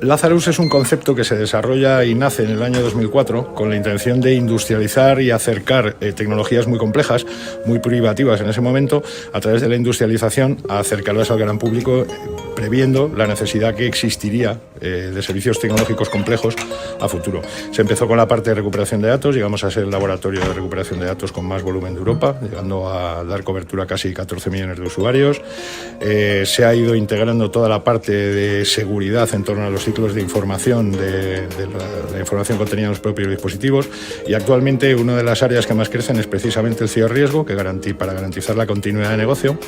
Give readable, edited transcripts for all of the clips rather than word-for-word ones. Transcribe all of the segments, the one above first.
Lazarus es un concepto que se desarrolla y nace en el año 2004 con la intención de industrializar y acercar tecnologías muy complejas, muy privativas en ese momento, a través de la industrialización, a acercarlas al gran público, previendo la necesidad que existiría de servicios tecnológicos complejos a futuro. Se empezó con la parte de recuperación de datos, llegamos a ser el laboratorio de recuperación de datos con más volumen de Europa, llegando a dar cobertura a casi 14 millones de usuarios. Se ha ido integrando toda la parte de seguridad en torno a los ciclos de información, de la información contenida en los propios dispositivos, y actualmente una de las áreas que más crecen es precisamente el ciberriesgo, para garantizar la continuidad de negocio,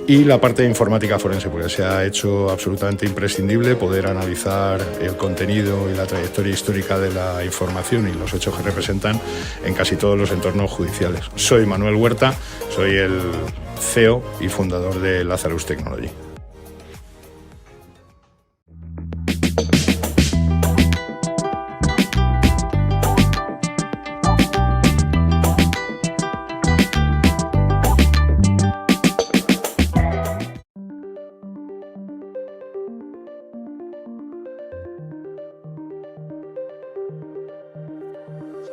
y la parte de informática forense, porque se ha hecho absolutamente imprescindible poder analizar el contenido y la trayectoria histórica de la información y los hechos que representan en casi todos los entornos judiciales. Soy Manuel Huerta, soy el CEO y fundador de Lazarus Technology.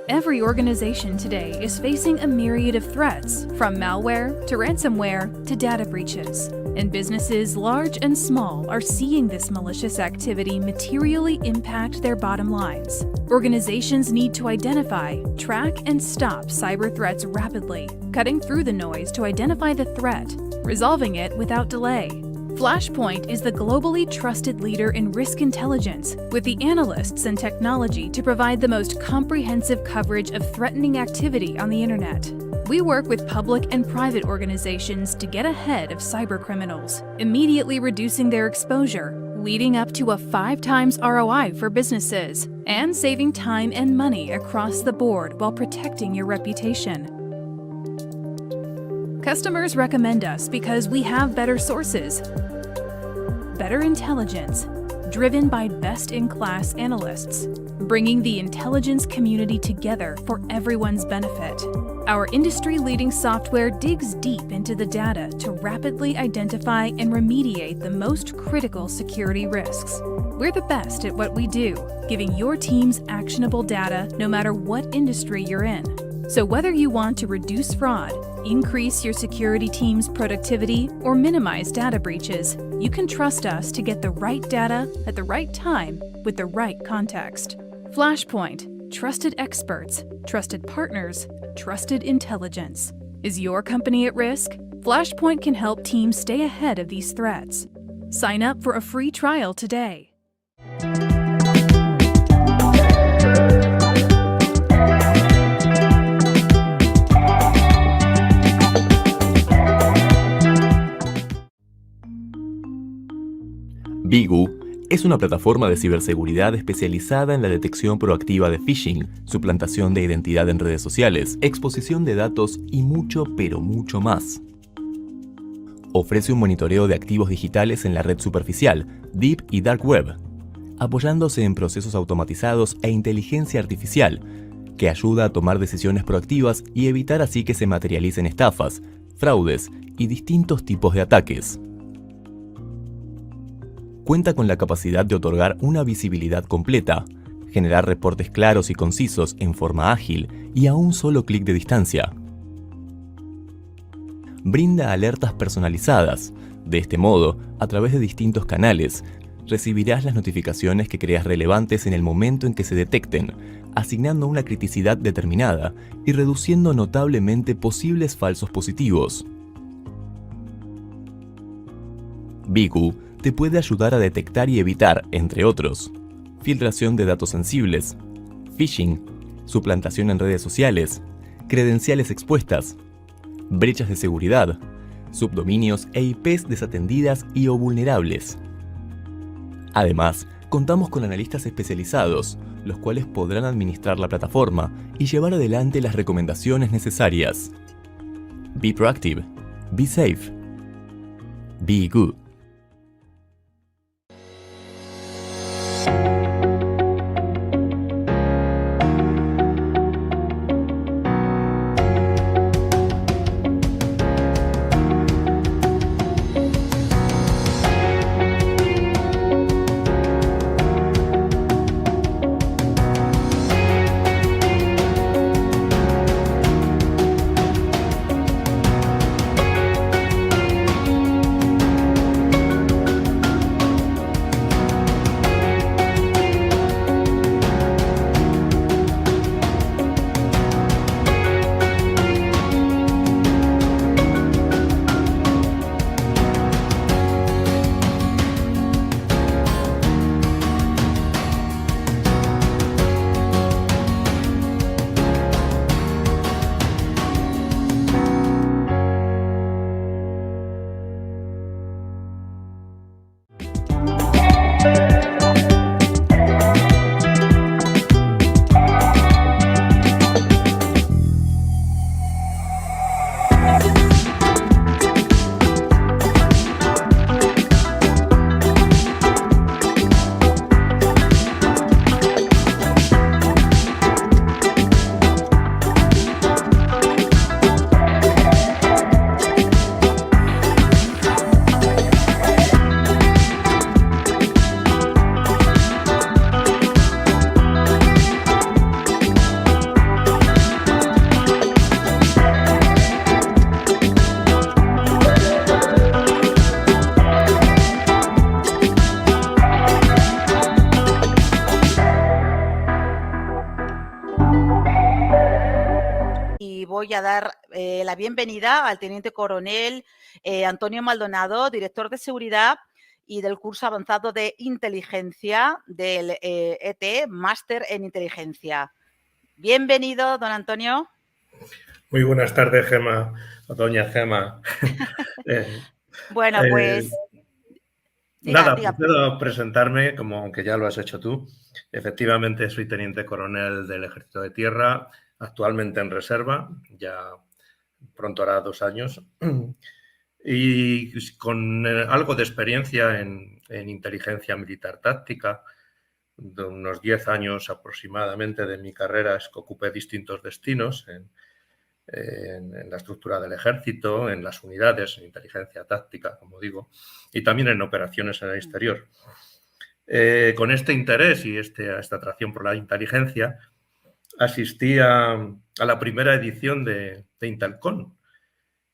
Every organization today is facing a myriad of threats, from malware to ransomware to data breaches. And businesses large and small are seeing this malicious activity materially impact their bottom lines. Organizations need to identify, track, and stop cyber threats rapidly, cutting through the noise to identify the threat, resolving it without delay. Flashpoint is the globally trusted leader in risk intelligence, with the analysts and technology to provide the most comprehensive coverage of threatening activity on the internet. We work with public and private organizations to get ahead of cybercriminals, immediately reducing their exposure, leading up to a 5 times ROI for businesses, and saving time and money across the board while protecting your reputation. Customers recommend us because we have better sources, better intelligence, driven by best-in-class analysts, bringing the intelligence community together for everyone's benefit. Our industry-leading software digs deep into the data to rapidly identify and remediate the most critical security risks. We're the best at what we do, giving your teams actionable data no matter what industry you're in. So whether you want to reduce fraud, increase your security team's productivity, or minimize data breaches, you can trust us to get the right data at the right time with the right context. Flashpoint, trusted experts, trusted partners, trusted intelligence. Is your company at risk? Flashpoint can help teams stay ahead of these threats. Sign up for a free trial today. Bigu es una plataforma de ciberseguridad especializada en la detección proactiva de phishing, suplantación de identidad en redes sociales, exposición de datos y mucho, pero mucho más. Ofrece un monitoreo de activos digitales en la red superficial, Deep y Dark Web, apoyándose en procesos automatizados e inteligencia artificial, que ayuda a tomar decisiones proactivas y evitar así que se materialicen estafas, fraudes y distintos tipos de ataques. Cuenta con la capacidad de otorgar una visibilidad completa, generar reportes claros y concisos en forma ágil y a un solo clic de distancia. Brinda alertas personalizadas. De este modo, a través de distintos canales, recibirás las notificaciones que creas relevantes en el momento en que se detecten, asignando una criticidad determinada y reduciendo notablemente posibles falsos positivos. Bigu te puede ayudar a detectar y evitar, entre otros, filtración de datos sensibles, phishing, suplantación en redes sociales, credenciales expuestas, brechas de seguridad, subdominios e IPs desatendidas y o vulnerables. Además, contamos con analistas especializados, los cuales podrán administrar la plataforma y llevar adelante las recomendaciones necesarias. Be proactive, be safe, be good. voy a dar la bienvenida al teniente coronel Antonio Maldonado, director de seguridad y del curso avanzado de inteligencia del ET, máster en inteligencia. Bienvenido, don Antonio. Muy buenas tardes, Gema, doña Gema. Bueno, pues... Nada, puedo presentarme, como aunque ya lo has hecho tú. Efectivamente, soy teniente coronel del Ejército de Tierra, actualmente en reserva, ya pronto hará 2 años, y con algo de experiencia en inteligencia militar táctica. De unos 10 años aproximadamente de mi carrera es que ocupé distintos destinos en la estructura del ejército, en las unidades, en inteligencia táctica, como digo, y también en operaciones en el exterior. Con este interés y esta atracción por la inteligencia, asistí a la primera edición de Intelcon.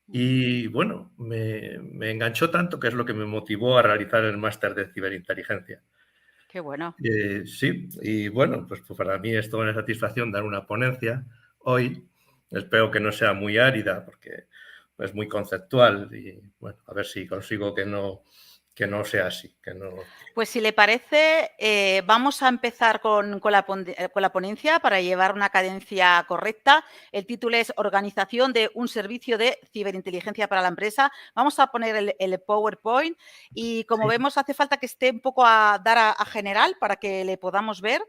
Y bueno, me enganchó tanto que es lo que me motivó a realizar el máster de ciberinteligencia. Qué bueno. Sí, y bueno, pues para mí es toda una satisfacción dar una ponencia hoy. Espero que no sea muy árida porque es muy conceptual y bueno, a ver si consigo que no sea así. Pues si le parece, vamos a empezar con la ponencia para llevar una cadencia correcta. El título es Organización de un servicio de ciberinteligencia para la empresa. Vamos a poner el PowerPoint y como vemos hace falta que esté un poco a general para que le podamos ver.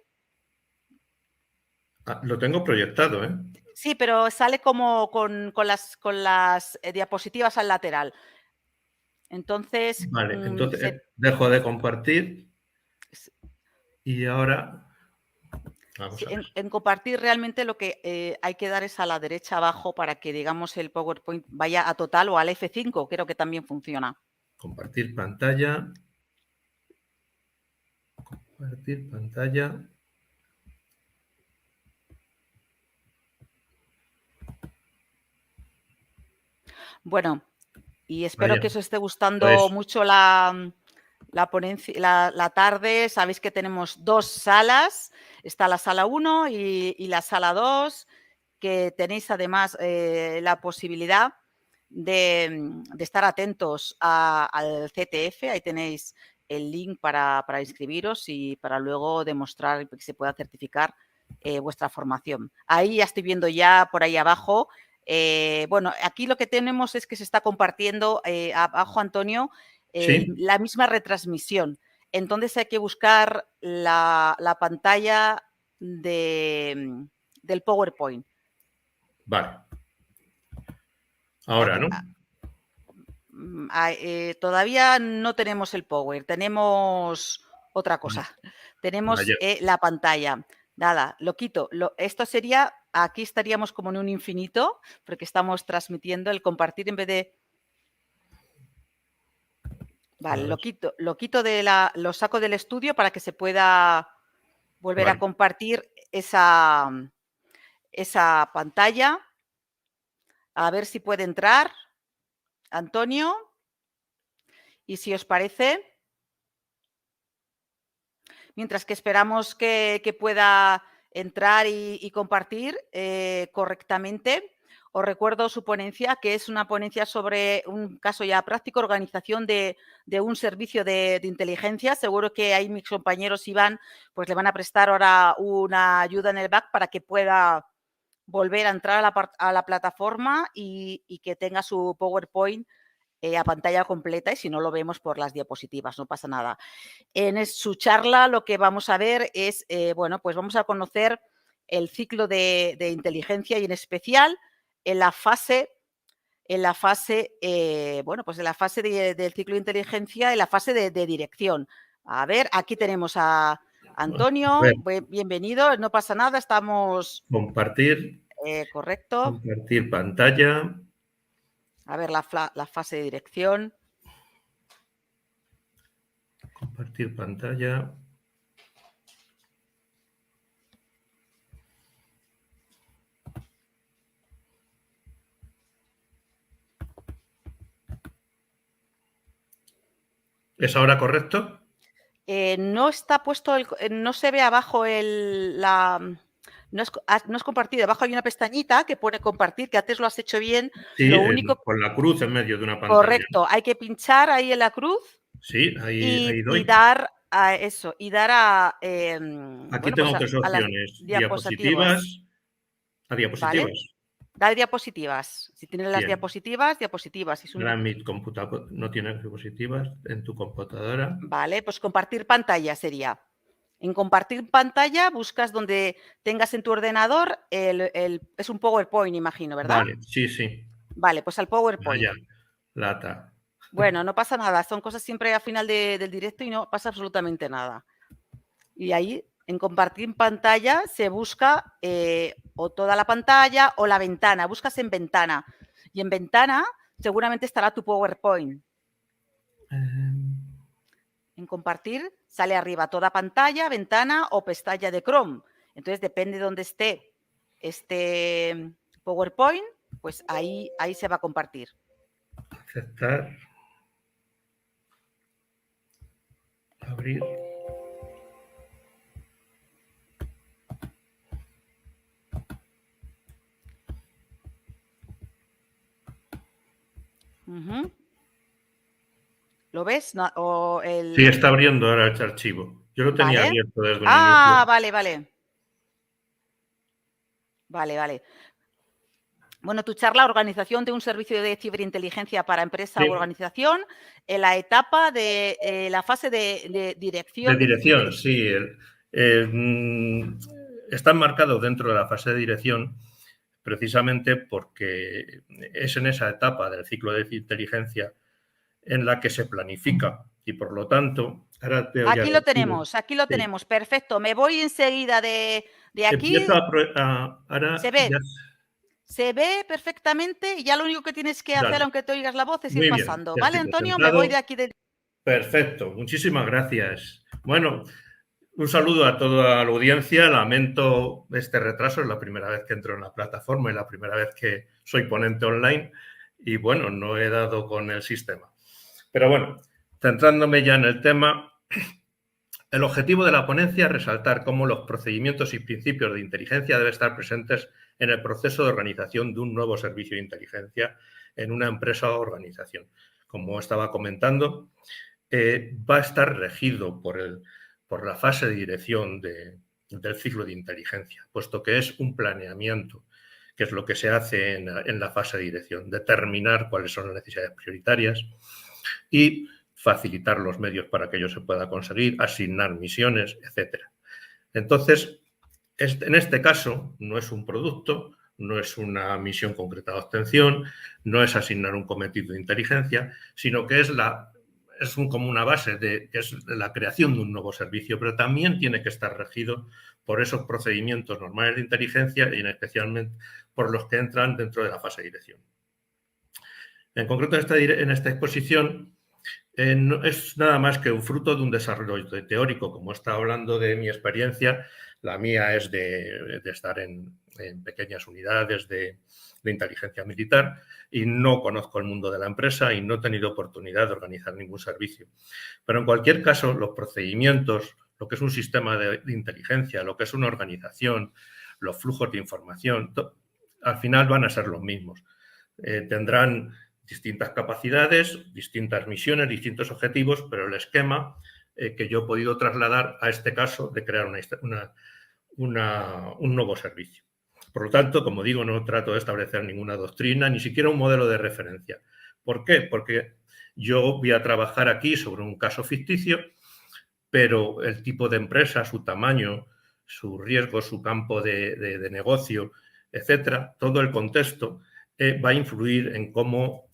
Lo tengo proyectado, ¿eh? Sí, pero sale como con las diapositivas al lateral. Entonces... Vale, entonces dejo de compartir y ahora... Sí, en compartir realmente lo que hay que dar es a la derecha abajo para que, digamos, el PowerPoint vaya a total o al F5, creo que también funciona. Compartir pantalla. Compartir pantalla. Bueno, y espero que os esté gustando pues mucho la ponencia, la tarde. Sabéis que tenemos 2 salas, está la sala 1 y la sala 2, que tenéis además la posibilidad de estar atentos al CTF. Ahí tenéis el link para inscribiros y para luego demostrar que se pueda certificar vuestra formación. Ahí ya estoy viendo ya por ahí abajo. Bueno, aquí lo que tenemos es que se está compartiendo abajo, Antonio, ¿sí? la misma retransmisión. Entonces hay que buscar la pantalla del PowerPoint. Vale. Ahora, ¿no? Todavía no tenemos el Power, tenemos otra cosa. Tenemos la pantalla. Nada, lo quito. Esto sería, aquí estaríamos como en un infinito, porque estamos transmitiendo el compartir en vez de... Vale, lo quito lo saco del estudio para que se pueda volver a compartir esa pantalla. A ver si puede entrar, Antonio. Y si os parece, mientras que esperamos que pueda entrar y compartir correctamente, os recuerdo su ponencia, que es una ponencia sobre un caso ya práctico, organización de un servicio de inteligencia. Seguro que ahí mis compañeros Iván pues le van a prestar ahora una ayuda en el back para que pueda volver a entrar a la plataforma y que tenga su PowerPoint a pantalla completa, y si no lo vemos por las diapositivas, no pasa nada. En su charla lo que vamos a ver es, bueno, pues vamos a conocer el ciclo de inteligencia y en especial en la fase, bueno, pues en la fase del ciclo de inteligencia, en la fase de dirección. A ver, aquí tenemos a Antonio, bienvenido, no pasa nada, estamos... Compartir. Correcto. Compartir pantalla. A ver la fase de dirección. Compartir pantalla. ¿Es ahora correcto? No está puesto, no se ve abajo no has compartido. Debajo hay una pestañita que pone compartir, que antes lo has hecho bien. Sí, Lo único, con la cruz en medio de una pantalla. correcto, hay que pinchar ahí en la cruz Sí, ahí doy. y dar a eso, y dar a, Aquí bueno, tengo pues tres a las opciones. diapositivas, A ¿vale? diapositivas. Dar diapositivas. Si tienes las Bien. diapositivas. Si es Ahora mi computadora no tiene diapositivas en tu computadora. Vale, pues compartir pantalla sería. En compartir pantalla buscas donde tengas en tu ordenador es un PowerPoint, imagino, ¿verdad? Vale, sí, sí. Vale, pues al PowerPoint. Vaya, lata. Bueno, no pasa nada, son cosas siempre al final del directo y no pasa absolutamente nada. Y ahí, en compartir pantalla, se busca o toda la pantalla o la ventana. Buscas en ventana. Y en ventana seguramente estará tu PowerPoint. En compartir sale arriba toda pantalla, ventana o pestaña de Chrome. Entonces, depende de dónde esté este PowerPoint, pues ahí se va a compartir. Aceptar. Abrir. ¿Lo ves? No, Sí, está abriendo ahora este archivo. Yo lo tenía abierto desde un inicio. Vale. Bueno, tu charla, organización de un servicio de ciberinteligencia para empresa u organización, en la etapa de la fase de dirección. De dirección, sí. Está enmarcado dentro de la fase de dirección precisamente porque es en esa etapa del ciclo de inteligencia en la que se planifica y, por lo tanto, ahora veo aquí lo tenemos, perfecto. Me voy enseguida de aquí. Ahora se ve perfectamente y ya lo único que tienes que hacer, aunque te oigas la voz, es ir pasando. Bien, ¿Vale, Antonio? Me voy de aquí. Perfecto, muchísimas gracias. Bueno, un saludo a toda la audiencia. Lamento este retraso, es la primera vez que entro en la plataforma y la primera vez que soy ponente online y, bueno, no he dado con el sistema. Pero bueno, centrándome ya en el tema, el objetivo de la ponencia es resaltar cómo los procedimientos y principios de inteligencia deben estar presentes en el proceso de organización de un nuevo servicio de inteligencia en una empresa o organización. Como estaba comentando, va a estar regido por la fase de dirección del ciclo de inteligencia, puesto que es un planeamiento, que es lo que se hace en la fase de dirección, determinar cuáles son las necesidades prioritarias y facilitar los medios para que ello se pueda conseguir, asignar misiones, etc. Entonces, en este caso, no es un producto, no es una misión concreta de obtención, no es asignar un cometido de inteligencia, sino que es como una base que es la creación de un nuevo servicio, pero también tiene que estar regido por esos procedimientos normales de inteligencia y especialmente por los que entran dentro de la fase de dirección. En concreto, en esta exposición no es nada más que un fruto de un desarrollo teórico. Como está hablando de mi experiencia, la mía es de estar en pequeñas unidades de inteligencia militar y no conozco el mundo de la empresa y no he tenido oportunidad de organizar ningún servicio. Pero en cualquier caso, los procedimientos, lo que es un sistema de inteligencia, lo que es una organización, los flujos de información, al final van a ser los mismos. Tendrán distintas capacidades, distintas misiones, distintos objetivos, pero el esquema que yo he podido trasladar a este caso de crear un nuevo servicio. Por lo tanto, como digo, no trato de establecer ninguna doctrina, ni siquiera un modelo de referencia. ¿Por qué? Porque yo voy a trabajar aquí sobre un caso ficticio, pero el tipo de empresa, su tamaño, su riesgo, su campo de negocio, etcétera, todo el contexto va a influir en cómo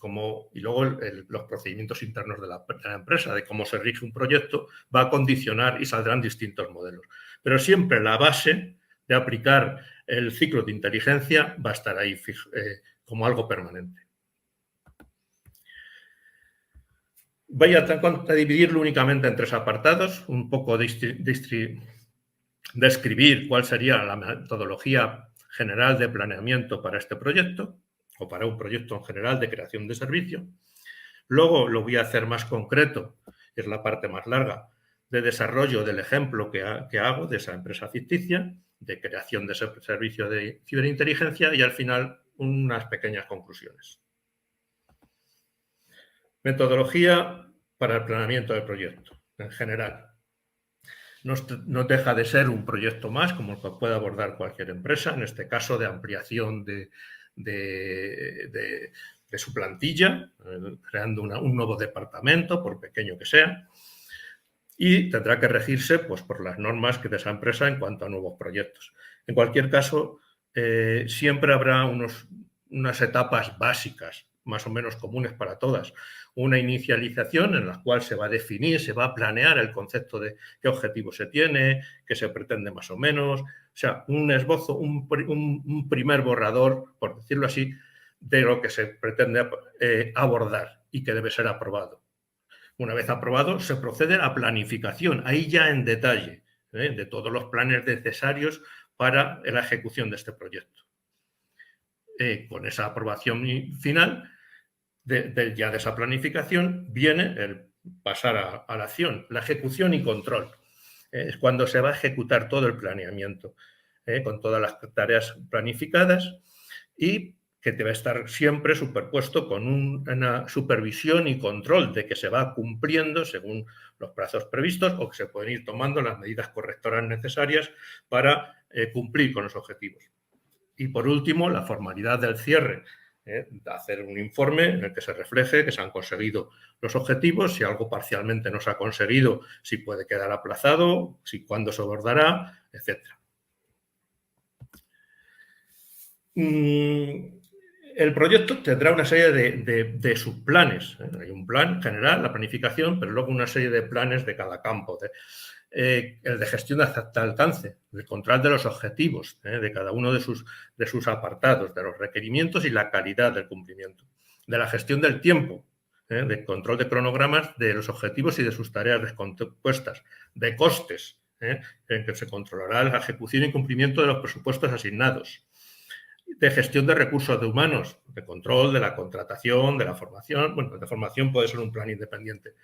y luego los procedimientos internos de la empresa, de cómo se rige un proyecto, va a condicionar y saldrán distintos modelos. Pero siempre la base de aplicar el ciclo de inteligencia va a estar ahí como algo permanente. Voy a dividirlo únicamente en tres apartados, un poco describir cuál sería la metodología general de planeamiento para este proyecto o para un proyecto en general de creación de servicio. Luego lo voy a hacer más concreto, que es la parte más larga, de desarrollo del ejemplo que hago de esa empresa ficticia, de creación de ese servicio de ciberinteligencia y al final unas pequeñas conclusiones. Metodología para el planeamiento del proyecto, en general. No deja de ser un proyecto más, como el que puede abordar cualquier empresa, en este caso de ampliación de su plantilla, creando un nuevo departamento, por pequeño que sea, y tendrá que regirse pues, por las normas de esa empresa en cuanto a nuevos proyectos. En cualquier caso, siempre habrá unas etapas básicas, más o menos comunes para todas. Una inicialización en la cual se va a definir, se va a planear el concepto de qué objetivo se tiene, qué se pretende más o menos. O sea, un esbozo, un primer borrador, por decirlo así, de lo que se pretende abordar y que debe ser aprobado. Una vez aprobado, se procede a la planificación, ahí ya en detalle, de todos los planes necesarios para la ejecución de este proyecto. Con esa aprobación final, ya de esa planificación, viene el pasar a la acción, la ejecución y control. Es cuando se va a ejecutar todo el planeamiento, con todas las tareas planificadas y que debe estar siempre superpuesto con una supervisión y control de que se va cumpliendo según los plazos previstos o que se pueden ir tomando las medidas correctoras necesarias para cumplir con los objetivos. Y por último, la formalidad del cierre, de hacer un informe en el que se refleje que se han conseguido los objetivos, si algo parcialmente no se ha conseguido, si puede quedar aplazado, si cuándo se abordará, etc. El proyecto tendrá una serie de subplanes. Hay un plan general, la planificación, pero luego una serie de planes de cada campo. El de gestión de alcance, el control de los objetivos, de cada uno de sus apartados, de los requerimientos y la calidad del cumplimiento. De la gestión del tiempo, de control de cronogramas de los objetivos y de sus tareas descompuestas. De costes, en que se controlará la ejecución y cumplimiento de los presupuestos asignados. De gestión de recursos humanos, de control de la contratación, de la formación. Bueno, de formación puede ser un plan independiente.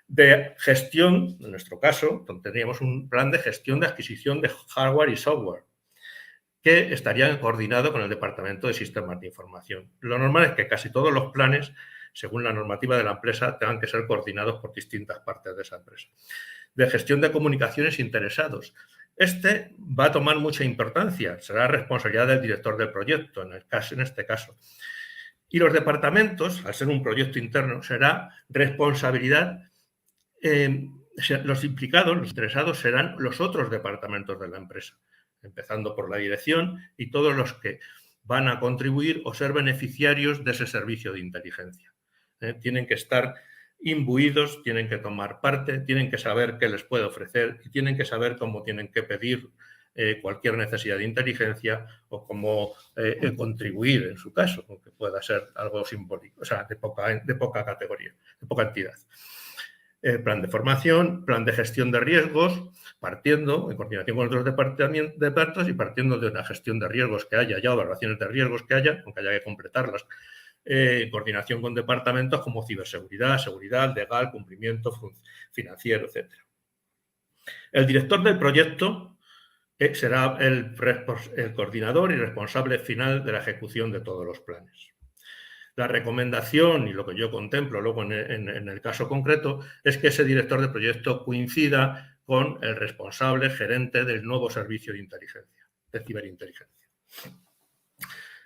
De gestión, en nuestro caso, tendríamos un plan de gestión de adquisición de hardware y software, que estaría coordinado con el Departamento de Sistemas de Información. Lo normal es que casi todos los planes, según la normativa de la empresa, tengan que ser coordinados por distintas partes de esa empresa. De gestión de comunicaciones interesados. Este va a tomar mucha importancia, será responsabilidad del director del proyecto, en este caso. Y los departamentos, al ser un proyecto interno, será responsabilidad, los implicados, los interesados, serán los otros departamentos de la empresa, empezando por la dirección y todos los que van a contribuir o ser beneficiarios de ese servicio de inteligencia. Tienen que estar imbuidos, tienen que tomar parte, tienen que saber qué les puede ofrecer y tienen que saber cómo tienen que pedir cualquier necesidad de inteligencia o cómo contribuir en su caso, aunque pueda ser algo simbólico, o sea, de poca categoría, de poca entidad. Plan de formación, plan de gestión de riesgos, partiendo en coordinación con otros departamentos y partiendo de una gestión de riesgos que haya ya, o evaluaciones de riesgos que haya, aunque haya que completarlas, coordinación con departamentos como ciberseguridad, seguridad, legal, cumplimiento financiero, etc. El director del proyecto será el coordinador y responsable final de la ejecución de todos los planes. La recomendación y lo que yo contemplo luego en el caso concreto es que ese director de proyecto coincida con el responsable gerente del nuevo servicio de inteligencia, de ciberinteligencia.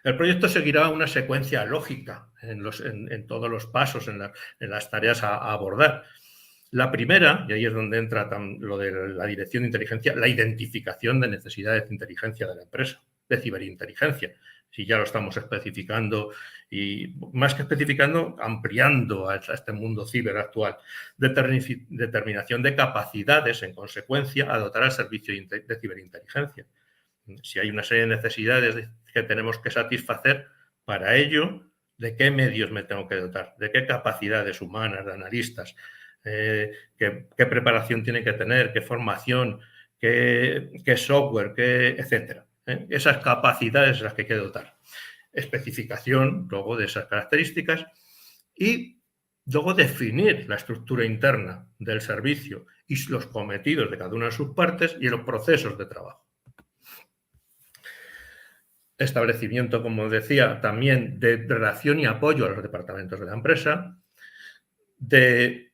El proyecto seguirá una secuencia lógica en todos los pasos, en las tareas a abordar. La primera, y ahí es donde entra lo de la dirección de inteligencia, la identificación de necesidades de inteligencia de la empresa, de ciberinteligencia. Si ya lo estamos especificando y más que especificando, ampliando a este mundo ciber actual. Determinación de capacidades, en consecuencia, a dotar al servicio de ciberinteligencia. Si hay una serie de necesidades que tenemos que satisfacer, para ello, ¿de qué medios me tengo que dotar? ¿De qué capacidades humanas, de analistas? ¿Qué preparación tiene que tener? ¿Qué formación? ¿Qué software? Etcétera? Esas capacidades las que hay que dotar. Especificación, luego, de esas características y luego definir la estructura interna del servicio y los cometidos de cada una de sus partes y los procesos de trabajo. establecimiento, como decía, también de relación y apoyo a los departamentos de la empresa, de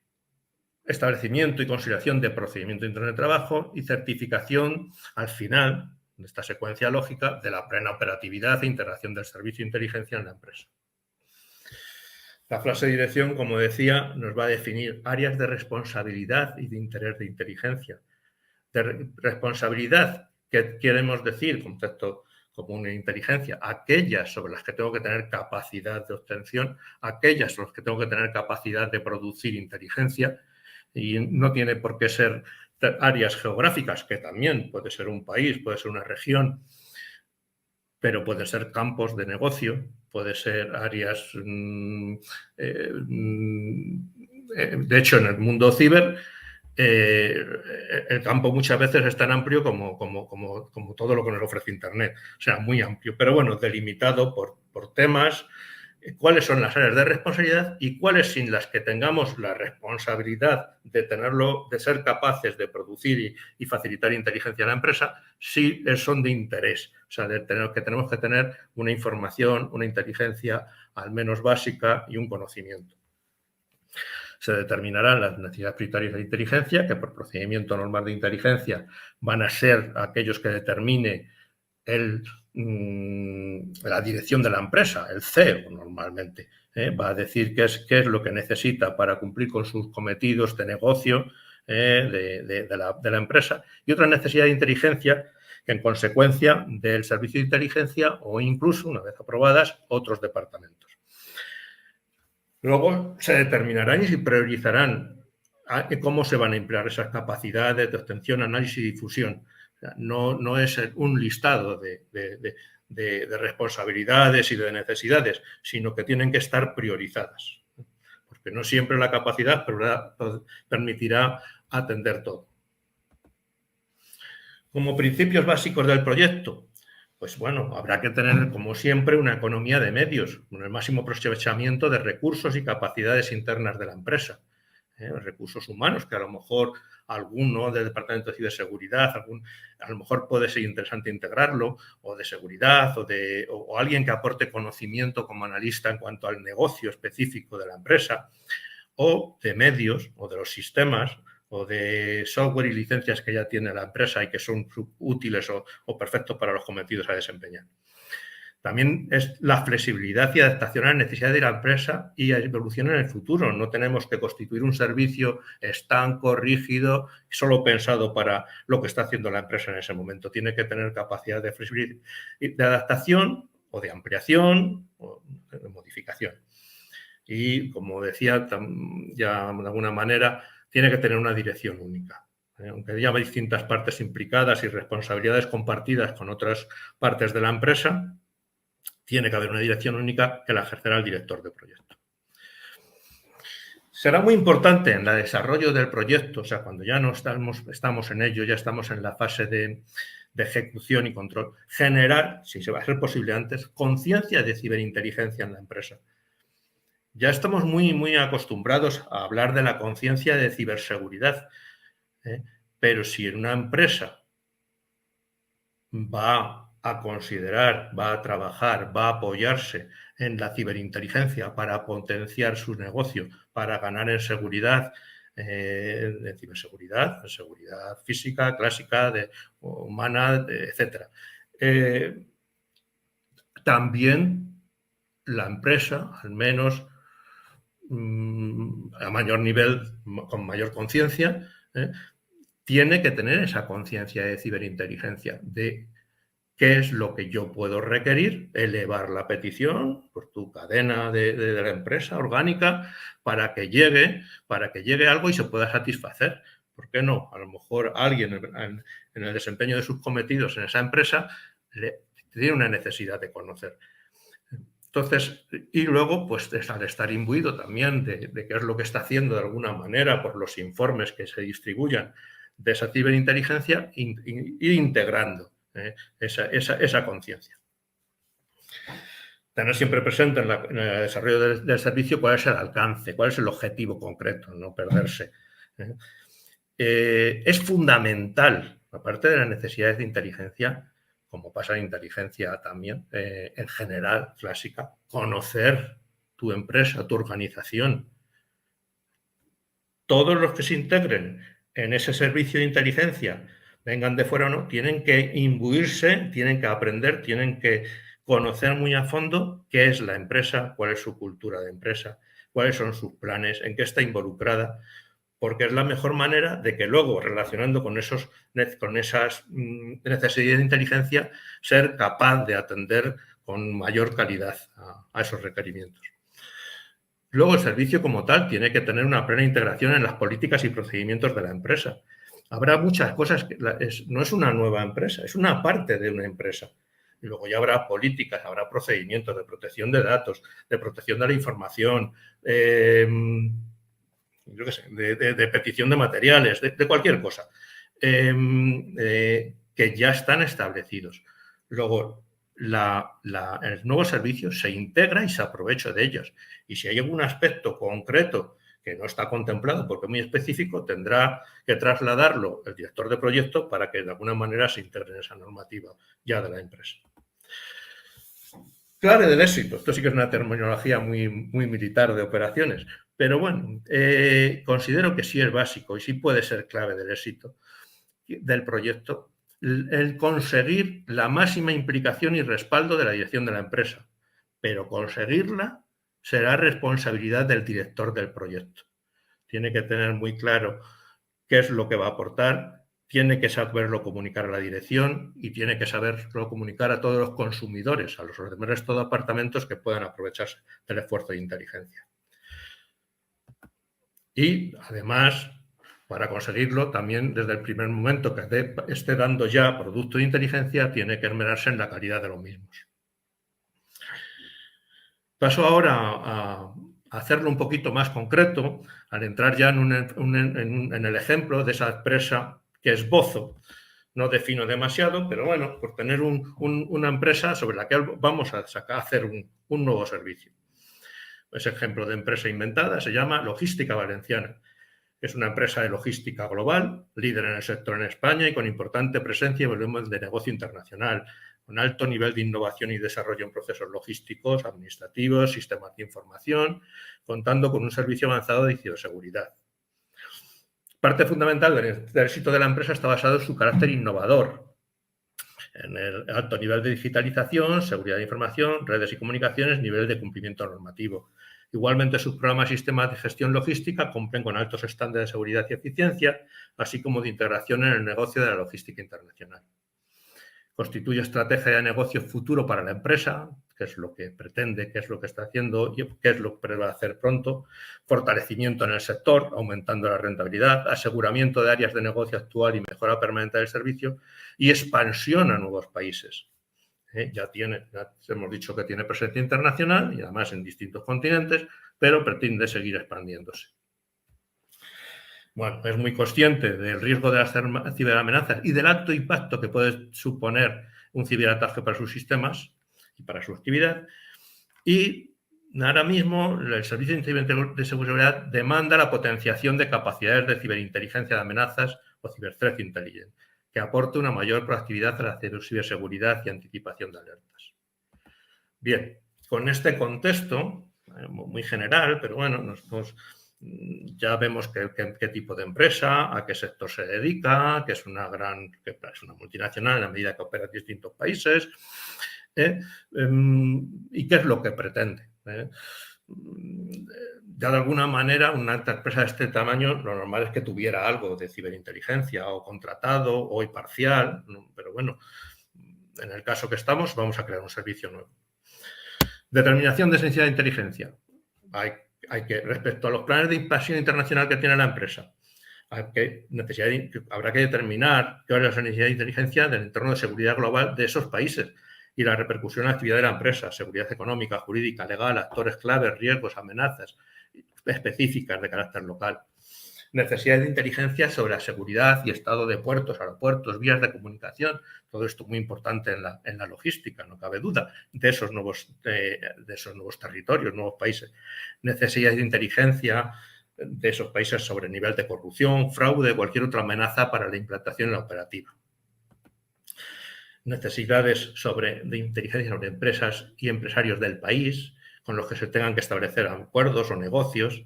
establecimiento y consideración de procedimiento interno de trabajo y certificación al final de esta secuencia lógica de la plena operatividad e integración del servicio de inteligencia en la empresa. La frase de dirección, como decía, nos va a definir áreas de responsabilidad y de interés de inteligencia. De responsabilidad, ¿qué queremos decir? Concepto común en inteligencia, aquellas sobre las que tengo que tener capacidad de obtención, aquellas sobre las que tengo que tener capacidad de producir inteligencia, y no tiene por qué ser áreas geográficas, que también puede ser un país, puede ser una región, pero puede ser campos de negocio, puede ser áreas... de hecho, en el mundo ciber, el campo muchas veces es tan amplio como todo lo que nos ofrece Internet. O sea, muy amplio, pero bueno, delimitado por temas, cuáles son las áreas de responsabilidad y cuáles, sin las que tengamos la responsabilidad de tenerlo, de ser capaces de producir y facilitar inteligencia a la empresa, sí son de interés. O sea, que tenemos que tener una información, una inteligencia al menos básica y un conocimiento. Se determinarán las necesidades prioritarias de inteligencia, que por procedimiento normal de inteligencia van a ser aquellos que determine la dirección de la empresa, el CEO normalmente, va a decir qué es lo que necesita para cumplir con sus cometidos de negocio de la empresa, y otra necesidad de inteligencia que en consecuencia del servicio de inteligencia o incluso, una vez aprobadas, otros departamentos. Luego se determinarán y se priorizarán cómo se van a emplear esas capacidades de obtención, análisis y difusión. O sea, no es un listado de responsabilidades y de necesidades, sino que tienen que estar priorizadas, porque no siempre la capacidad permitirá atender todo. Como principios básicos del proyecto, pues bueno, habrá que tener, como siempre, una economía de medios, con el máximo aprovechamiento de recursos y capacidades internas de la empresa. Recursos humanos, que a lo mejor alguno del Departamento de Ciberseguridad, a lo mejor puede ser interesante integrarlo, o de seguridad, o alguien que aporte conocimiento como analista en cuanto al negocio específico de la empresa, o de medios, o de los sistemas, o de software y licencias que ya tiene la empresa y que son útiles o perfectos para los cometidos a desempeñar. También es la flexibilidad y adaptación a las necesidades de la empresa y a evolución en el futuro. No tenemos que constituir un servicio estanco, rígido, solo pensado para lo que está haciendo la empresa en ese momento. Tiene que tener capacidad de flexibilidad, de adaptación o de ampliación o de modificación. Y, como decía, ya de alguna manera, tiene que tener una dirección única. Aunque haya distintas partes implicadas y responsabilidades compartidas con otras partes de la empresa, tiene que haber una dirección única que la ejercerá el director de proyecto. Será muy importante en el desarrollo del proyecto, o sea, cuando ya no estamos en ello, ya estamos en la fase de ejecución y control, generar, si se va a ser posible antes, conciencia de ciberinteligencia en la empresa. Ya estamos muy acostumbrados a hablar de la conciencia de ciberseguridad, pero si en una empresa va a considerar, va a trabajar, va a apoyarse en la ciberinteligencia para potenciar su negocio, para ganar en seguridad, en ciberseguridad, en seguridad física, clásica, humana, etc. También la empresa, al menos a mayor nivel, con mayor conciencia, tiene que tener esa conciencia de ciberinteligencia, de qué es lo que yo puedo requerir, elevar la petición por tu cadena de la empresa orgánica para que llegue algo y se pueda satisfacer. ¿Por qué no? A lo mejor alguien en el desempeño de sus cometidos en esa empresa tiene una necesidad de conocer. Entonces, y luego, pues al estar imbuido también de qué es lo que está haciendo de alguna manera por los informes que se distribuyan de esa ciberinteligencia, ir integrando esa conciencia. Tener siempre presente en el desarrollo del servicio cuál es el alcance, cuál es el objetivo concreto, no perderse. Es fundamental, aparte de las necesidades de inteligencia, como pasa en inteligencia también, en general, clásica, conocer tu empresa, tu organización. Todos los que se integren en ese servicio de inteligencia, vengan de fuera o no, tienen que imbuirse, tienen que aprender, tienen que conocer muy a fondo qué es la empresa, cuál es su cultura de empresa, cuáles son sus planes, en qué está involucrada, porque es la mejor manera de que luego, relacionando con esas necesidades de inteligencia, ser capaz de atender con mayor calidad a esos requerimientos. Luego, el servicio como tal tiene que tener una plena integración en las políticas y procedimientos de la empresa. Habrá muchas cosas que no es una nueva empresa, es una parte de una empresa. Y luego ya habrá políticas, habrá procedimientos de protección de datos, de protección de la información, yo qué sé, de petición de materiales, de cualquier cosa, que ya están establecidos. Luego, el nuevo servicio se integra y se aprovecha de ellos. Y si hay algún aspecto concreto que no está contemplado porque es muy específico, tendrá que trasladarlo el director de proyecto para que de alguna manera se integre en esa normativa ya de la empresa. Clave del éxito. Esto sí que es una terminología muy militar de operaciones, pero bueno, considero que sí es básico y sí puede ser clave del éxito del proyecto el conseguir la máxima implicación y respaldo de la dirección de la empresa, pero conseguirla será responsabilidad del director del proyecto. Tiene que tener muy claro qué es lo que va a aportar, tiene que saberlo comunicar a la dirección y tiene que saberlo comunicar a todos los consumidores, a los demás departamentos que puedan aprovecharse del esfuerzo de inteligencia. Y además, para conseguirlo, también desde el primer momento que esté dando ya producto de inteligencia, tiene que esmerarse en la calidad de los mismos. Paso ahora a hacerlo un poquito más concreto, al entrar ya en el ejemplo de esa empresa que esbozo. No defino demasiado, pero bueno, por tener una empresa sobre la que vamos a hacer un nuevo servicio. Ese ejemplo de empresa inventada se llama Logística Valenciana. Es una empresa de logística global, líder en el sector en España y con importante presencia y volumen de negocio internacional, con alto nivel de innovación y desarrollo en procesos logísticos, administrativos, sistemas de información, contando con un servicio avanzado de ciberseguridad. Parte fundamental del éxito de la empresa está basado en su carácter innovador, en el alto nivel de digitalización, seguridad de información, redes y comunicaciones, nivel de cumplimiento normativo. Igualmente, sus programas y sistemas de gestión logística cumplen con altos estándares de seguridad y eficiencia, así como de integración en el negocio de la logística internacional. Constituye estrategia de negocio futuro para la empresa, qué es lo que pretende, qué es lo que está haciendo y qué es lo que va a hacer pronto. Fortalecimiento en el sector, aumentando la rentabilidad, aseguramiento de áreas de negocio actual y mejora permanente del servicio y expansión a nuevos países. Ya hemos dicho que tiene presencia internacional y además en distintos continentes, pero pretende seguir expandiéndose. Bueno, es muy consciente del riesgo de las ciberamenazas y del alto impacto que puede suponer un ciberataque para sus sistemas y para su actividad. Y ahora mismo el Servicio de Seguridad demanda la potenciación de capacidades de ciberinteligencia de amenazas o Cyber-Threat Intelligence, que aporte una mayor proactividad a la ciberseguridad y anticipación de alertas. Bien, con este contexto, muy general, pero bueno, ya vemos qué tipo de empresa, a qué sector se dedica, que es una multinacional en la medida que opera en distintos países, y qué es lo que pretende. Ya de alguna manera, una empresa de este tamaño, lo normal es que tuviera algo de ciberinteligencia o contratado o parcial, pero bueno, en el caso que estamos, vamos a crear un servicio nuevo. Determinación de necesidad de inteligencia. Respecto a los planes de expansión internacional que tiene la empresa, habrá que determinar cuál es la necesidad de inteligencia del entorno de seguridad global de esos países y la repercusión en la actividad de la empresa, seguridad económica, jurídica, legal, actores claves, riesgos, amenazas específicas de carácter local. Necesidades de inteligencia sobre la seguridad y estado de puertos, aeropuertos, vías de comunicación. Todo esto muy importante en la logística, no cabe duda, de esos nuevos territorios, nuevos países. Necesidades de inteligencia de esos países sobre el nivel de corrupción, fraude, cualquier otra amenaza para la implantación en la operativa. necesidades de inteligencia sobre empresas y empresarios del país, con los que se tengan que establecer acuerdos o negocios,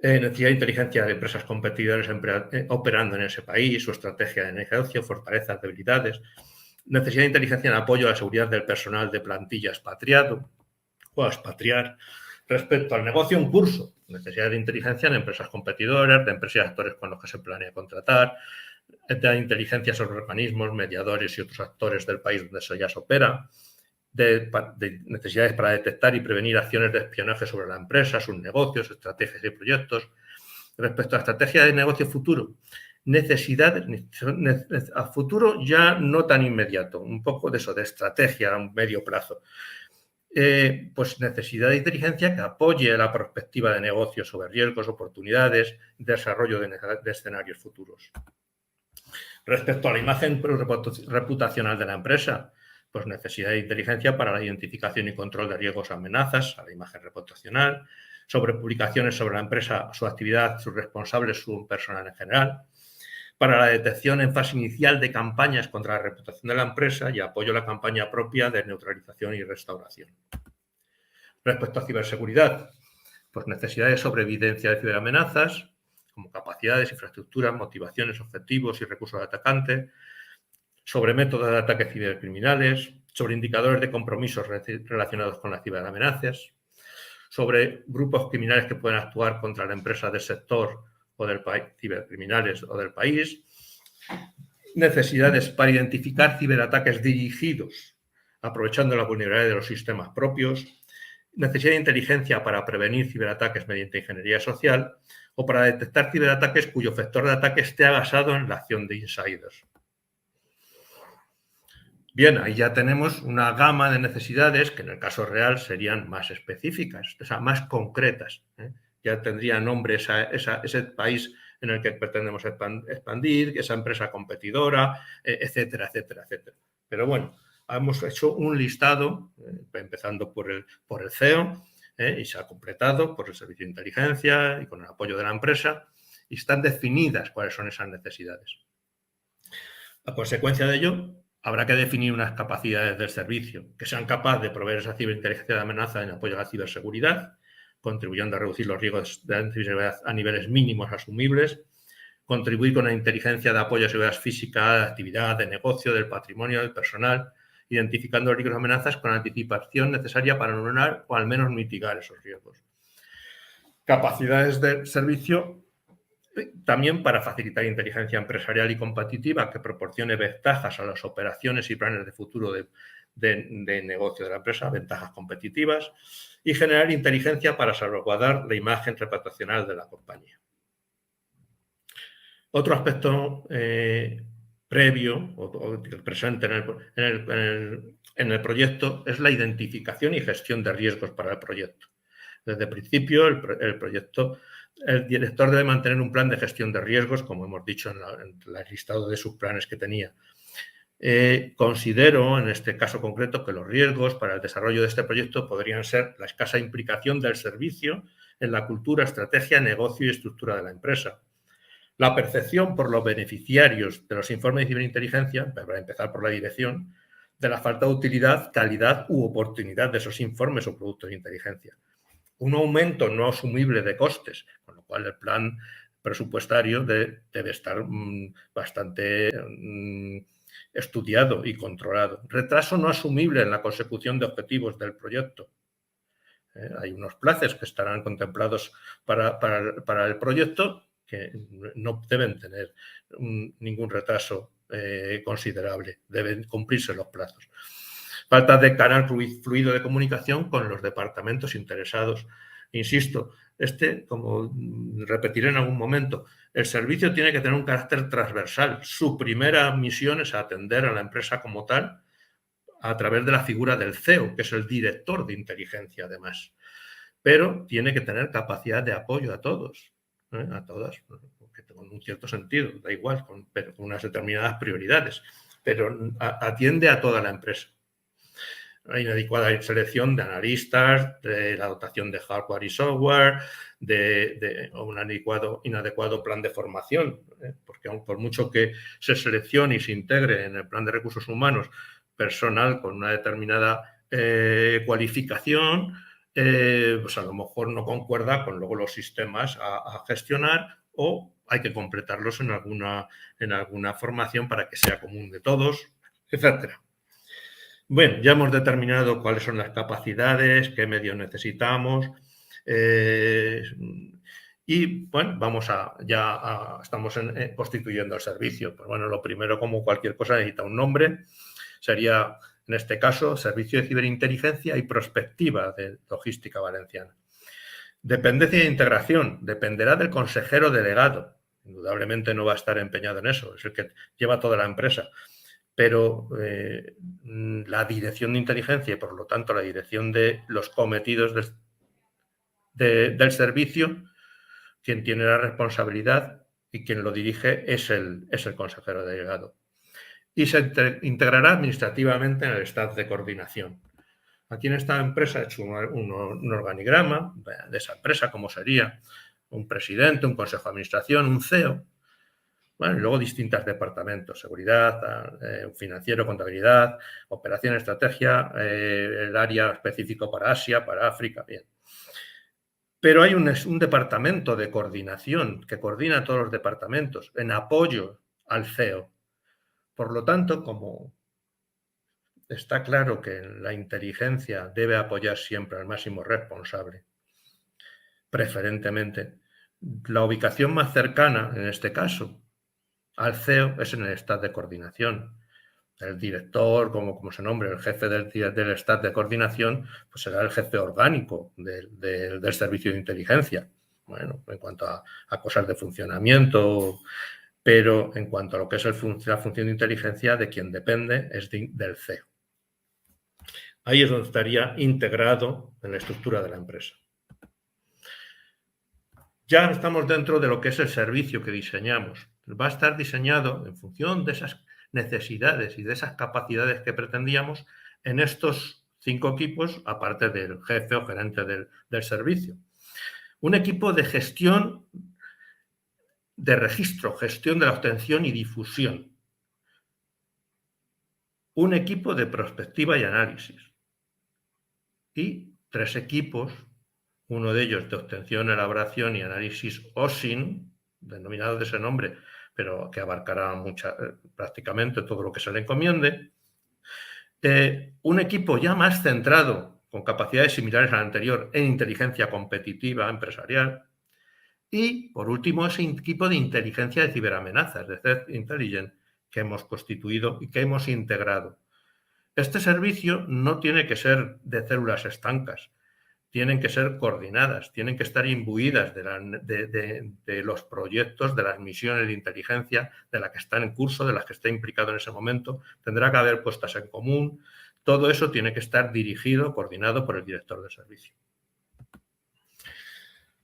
necesidad de inteligencia de empresas competidoras operando en ese país, su estrategia de negocio, fortalezas, debilidades, necesidad de inteligencia en apoyo a la seguridad del personal de plantilla expatriado o a expatriar. Respecto al negocio en curso, necesidad de inteligencia en empresas competidoras, de empresas y actores con los que se planea contratar, de inteligencia sobre organismos, mediadores y otros actores del país donde ya se opera, de necesidades para detectar y prevenir acciones de espionaje sobre la empresa, sus negocios, estrategias y proyectos. Respecto a estrategia de negocio futuro, necesidades a futuro ya no tan inmediato, un poco de eso, de estrategia a un medio plazo. Pues necesidad de inteligencia que apoye la perspectiva de negocio sobre riesgos, oportunidades, desarrollo de escenarios futuros. Respecto a la imagen reputacional de la empresa, pues necesidad de inteligencia para la identificación y control de riesgos o amenazas a la imagen reputacional, sobre publicaciones sobre la empresa, su actividad, sus responsables, su personal en general, para la detección en fase inicial de campañas contra la reputación de la empresa y apoyo a la campaña propia de neutralización y restauración. Respecto a ciberseguridad, pues necesidades sobre evidencia de ciberamenazas, como capacidades, infraestructuras, motivaciones, objetivos y recursos de atacante, sobre métodos de ataque cibercriminales, sobre indicadores de compromisos relacionados con las ciberamenazas, sobre grupos criminales que pueden actuar contra la empresa del sector o del país, cibercriminales o del país, necesidades para identificar ciberataques dirigidos, aprovechando la vulnerabilidad de los sistemas propios, necesidad de inteligencia para prevenir ciberataques mediante ingeniería social o para detectar ciberataques cuyo vector de ataque esté basado en la acción de insiders. Bien, ahí ya tenemos una gama de necesidades que en el caso real serían más específicas, o sea, más concretas. Ya tendría nombre ese país en el que pretendemos expandir, esa empresa competidora, etcétera, etcétera, etcétera. Pero bueno, hemos hecho un listado, empezando por el CEO, y se ha completado por el Servicio de Inteligencia y con el apoyo de la empresa, y están definidas cuáles son esas necesidades. A consecuencia de ello, habrá que definir unas capacidades del servicio que sean capaces de proveer esa ciberinteligencia de amenaza en apoyo a la ciberseguridad, contribuyendo a reducir los riesgos de ciberseguridad a niveles mínimos asumibles, contribuir con la inteligencia de apoyo a seguridad física, de actividad, de negocio, del patrimonio, del personal, identificando riesgos y amenazas con la anticipación necesaria para anular o al menos mitigar esos riesgos. Capacidades de servicio también para facilitar inteligencia empresarial y competitiva que proporcione ventajas a las operaciones y planes de futuro de negocio de la empresa, ventajas competitivas, y generar inteligencia para salvaguardar la imagen reputacional de la compañía. Otro aspecto previo o presente en el proyecto es la identificación y gestión de riesgos para el proyecto. Desde el principio, el director debe mantener un plan de gestión de riesgos, como hemos dicho en el listado de sus planes que tenía. Considero, en este caso concreto, que los riesgos para el desarrollo de este proyecto podrían ser la escasa implicación del servicio en la cultura, estrategia, negocio y estructura de la empresa. La percepción por los beneficiarios de los informes de ciberinteligencia, para empezar por la dirección, de la falta de utilidad, calidad u oportunidad de esos informes o productos de inteligencia. Un aumento no asumible de costes, con lo cual el plan presupuestario debe estar bastante estudiado y controlado. Retraso no asumible en la consecución de objetivos del proyecto. Hay unos plazos que estarán contemplados para el proyecto que no deben tener ningún retraso considerable, deben cumplirse los plazos. Falta de canal fluido de comunicación con los departamentos interesados. Insisto, como repetiré en algún momento, el servicio tiene que tener un carácter transversal. Su primera misión es atender a la empresa como tal a través de la figura del CEO, que es el director de inteligencia además. Pero tiene que tener capacidad de apoyo a todos, a todas, con un cierto sentido, da igual, pero con unas determinadas prioridades, pero atiende a toda la empresa. inadecuada selección de analistas, de la dotación de hardware y software, de un inadecuado plan de formación, porque aun por mucho que se seleccione y se integre en el plan de recursos humanos personal con una determinada cualificación, pues a lo mejor no concuerda con luego los sistemas a gestionar, o hay que completarlos en alguna formación para que sea común de todos, etcétera. Bueno, ya hemos determinado cuáles son las capacidades, qué medios necesitamos, y bueno, estamos constituyendo el servicio. Pues bueno, lo primero, como cualquier cosa, necesita un nombre. Sería, en este caso, Servicio de Ciberinteligencia y Prospectiva de Logística Valenciana. Dependencia e integración. Dependerá del consejero delegado. Indudablemente no va a estar empeñado en eso, es el que lleva toda la empresa. Pero la dirección de inteligencia y, por lo tanto, la dirección de los cometidos del servicio, quien tiene la responsabilidad y quien lo dirige es el consejero delegado. Y se integrará administrativamente en el staff de coordinación. Aquí en esta empresa he hecho un organigrama de esa empresa, cómo sería un presidente, un consejo de administración, un CEO. Bueno, y luego distintos departamentos: seguridad, financiero, contabilidad, operación, estrategia, el área específico para Asia, para África, bien. Pero hay un departamento de coordinación que coordina todos los departamentos en apoyo al CEO. Por lo tanto, como está claro que la inteligencia debe apoyar siempre al máximo responsable, preferentemente, la ubicación más cercana, en este caso, al CEO es en el staff de coordinación. El director, como se nombre, el jefe del staff de coordinación, pues será el jefe orgánico del servicio de inteligencia. Bueno, en cuanto a cosas de funcionamiento, pero en cuanto a lo que es la función de inteligencia, de quien depende es del CEO. Ahí es donde estaría integrado en la estructura de la empresa. Ya estamos dentro de lo que es el servicio que diseñamos. Va a estar diseñado en función de esas necesidades y de esas capacidades que pretendíamos en estos 5 equipos, aparte del jefe o gerente del servicio. Un equipo de gestión de registro, gestión de la obtención y difusión. Un equipo de prospectiva y análisis. Y 3 equipos, uno de ellos de obtención, elaboración y análisis OSINT, denominado de ese nombre, pero que abarcará prácticamente todo lo que se le encomiende. Un equipo ya más centrado, con capacidades similares al anterior, en inteligencia competitiva empresarial. Y, por último, ese equipo de inteligencia de ciberamenazas, de Threat Intelligence, que hemos constituido y que hemos integrado. Este servicio no tiene que ser de células estancas, tienen que ser coordinadas, tienen que estar imbuidas de los proyectos, de las misiones de inteligencia, de las que están en curso, de las que está implicado en ese momento. Tendrá que haber puestas en común. Todo eso tiene que estar dirigido, coordinado por el director de servicio.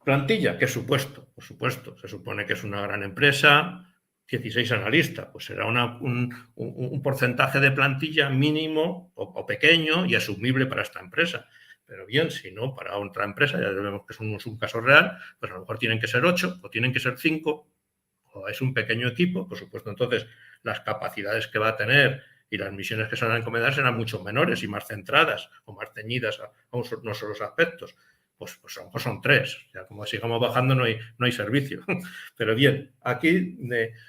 Plantilla, ¿qué supuesto? Por supuesto, se supone que es una gran empresa, 16 analistas, pues será un porcentaje de plantilla mínimo o pequeño y asumible para esta empresa. Pero bien, si no, para otra empresa, ya vemos que es un caso real, pues a lo mejor tienen que ser 8 o tienen que ser 5, o es un pequeño equipo, por supuesto, entonces las capacidades que va a tener y las misiones que se van a encomendar serán mucho menores y más centradas o más ceñidas a unos solos aspectos. Pues son 3. Ya como sigamos bajando no hay servicio. Pero bien, aquí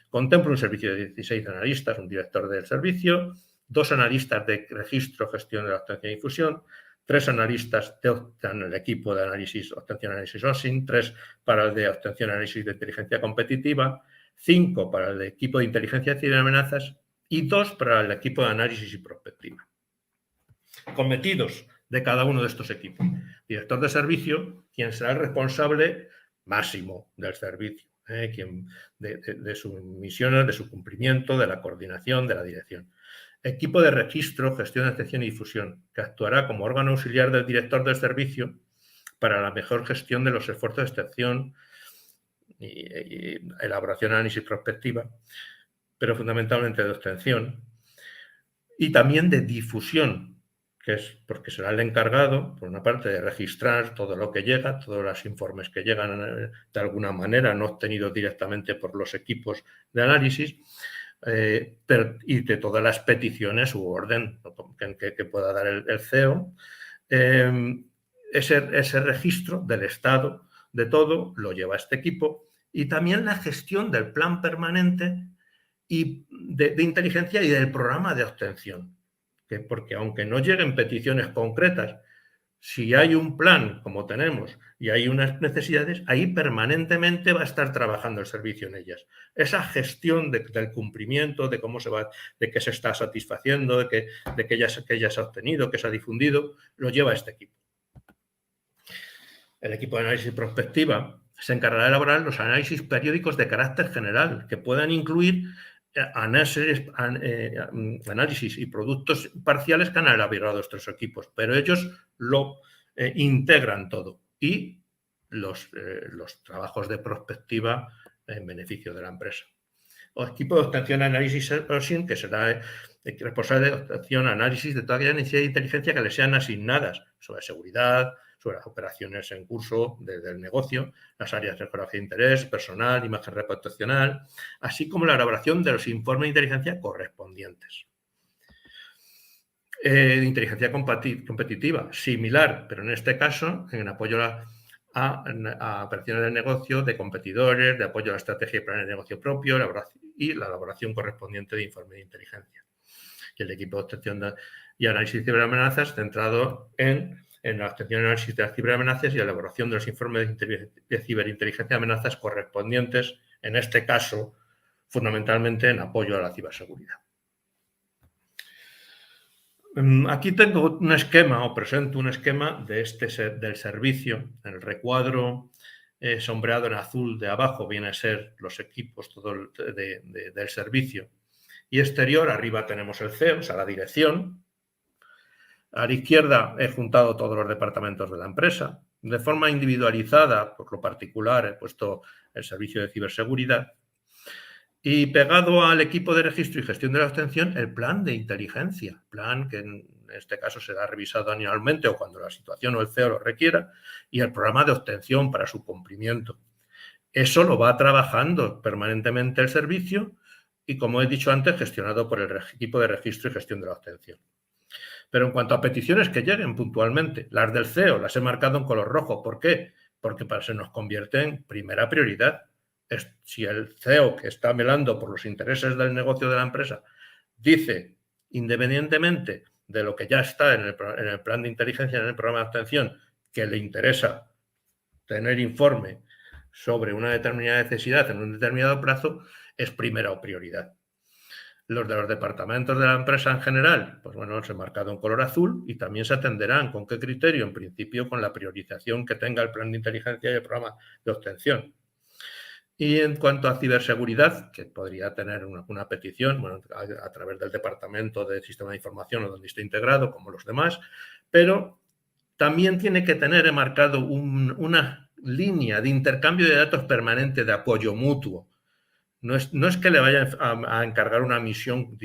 contemplo un servicio de 16 analistas, un director del servicio, 2 analistas de registro, gestión de la obtención y difusión, 3 analistas en el equipo de análisis, obtención y análisis OSINT, 3 para el de obtención y análisis de inteligencia competitiva, 5 para el de equipo de inteligencia de ciberamenazas y 2 para el equipo de análisis y prospectiva. Cometidos de cada uno de estos equipos. Director de servicio, quien será el responsable máximo del servicio, de sus misiones, de su cumplimiento, de la coordinación, de la dirección. Equipo de registro, gestión, detección y difusión, que actuará como órgano auxiliar del director del servicio para la mejor gestión de los esfuerzos de extracción y elaboración, análisis prospectiva, pero fundamentalmente de obtención, y también de difusión, que es porque será el encargado, por una parte, de registrar todo lo que llega, todos los informes que llegan de alguna manera, no obtenidos directamente por los equipos de análisis, y de todas las peticiones u orden que pueda dar el CEO. Ese registro del estado de todo lo lleva este equipo, y también la gestión del plan permanente y de inteligencia y del programa de obtención. Porque aunque no lleguen peticiones concretas, si hay un plan como tenemos y hay unas necesidades, ahí permanentemente va a estar trabajando el servicio en ellas. Esa gestión del cumplimiento, de cómo se va, de qué se está satisfaciendo, de que ya se ha obtenido, que se ha difundido, lo lleva este equipo. El equipo de análisis y prospectiva se encargará de elaborar los análisis periódicos de carácter general, que puedan incluir análisis y productos parciales que han elaborado estos equipos, pero ellos lo integran todo, y los trabajos de prospectiva en beneficio de la empresa. El equipo de obtención, análisis sourcing, que será responsable de obtención, análisis de todas aquellas necesidades de inteligencia que le sean asignadas sobre seguridad, sobre las operaciones en curso del negocio, las áreas de geografía de interés, personal, imagen reputacional, así como la elaboración de los informes de inteligencia correspondientes. Inteligencia competitiva, similar, pero en este caso en apoyo a operaciones de negocio de competidores, de apoyo a la estrategia y planes de negocio propio, y la elaboración correspondiente de informe de inteligencia. Y el equipo de obtención y análisis de ciberamenazas centrado en la obtención y análisis de las ciberamenazas y la elaboración de los informes de ciberinteligencia de amenazas correspondientes, en este caso, fundamentalmente en apoyo a la ciberseguridad. Aquí tengo un esquema, o presento un esquema del servicio. En el recuadro sombreado en azul de abajo viene a ser los equipos todo del servicio. Y exterior, arriba tenemos el CEO, o sea, la dirección. A la izquierda he juntado todos los departamentos de la empresa. De forma individualizada, por lo particular, he puesto el servicio de ciberseguridad. Y pegado al equipo de registro y gestión de la obtención, el plan de inteligencia. Plan que en este caso será revisado anualmente o cuando la situación o el CEO lo requiera. Y el programa de obtención para su cumplimiento. Eso lo va trabajando permanentemente el servicio y, como he dicho antes, gestionado por el equipo de registro y gestión de la obtención. Pero en cuanto a peticiones que lleguen puntualmente, las del CEO las he marcado en color rojo. ¿Por qué? Porque se nos convierte en primera prioridad. Si el CEO, que está velando por los intereses del negocio de la empresa, dice, independientemente de lo que ya está en el plan de inteligencia, en el programa de obtención, que le interesa tener informe sobre una determinada necesidad en un determinado plazo, es primera o prioridad. Los de los departamentos de la empresa en general, pues bueno, se ha marcado en color azul y también se atenderán con qué criterio, en principio con la priorización que tenga el plan de inteligencia y el programa de obtención. Y en cuanto a ciberseguridad, que podría tener una petición, bueno, a través del departamento de sistema de información o donde esté integrado, como los demás, pero también tiene que tener marcado una línea de intercambio de datos permanente de apoyo mutuo. No es que le vayan a encargar una misión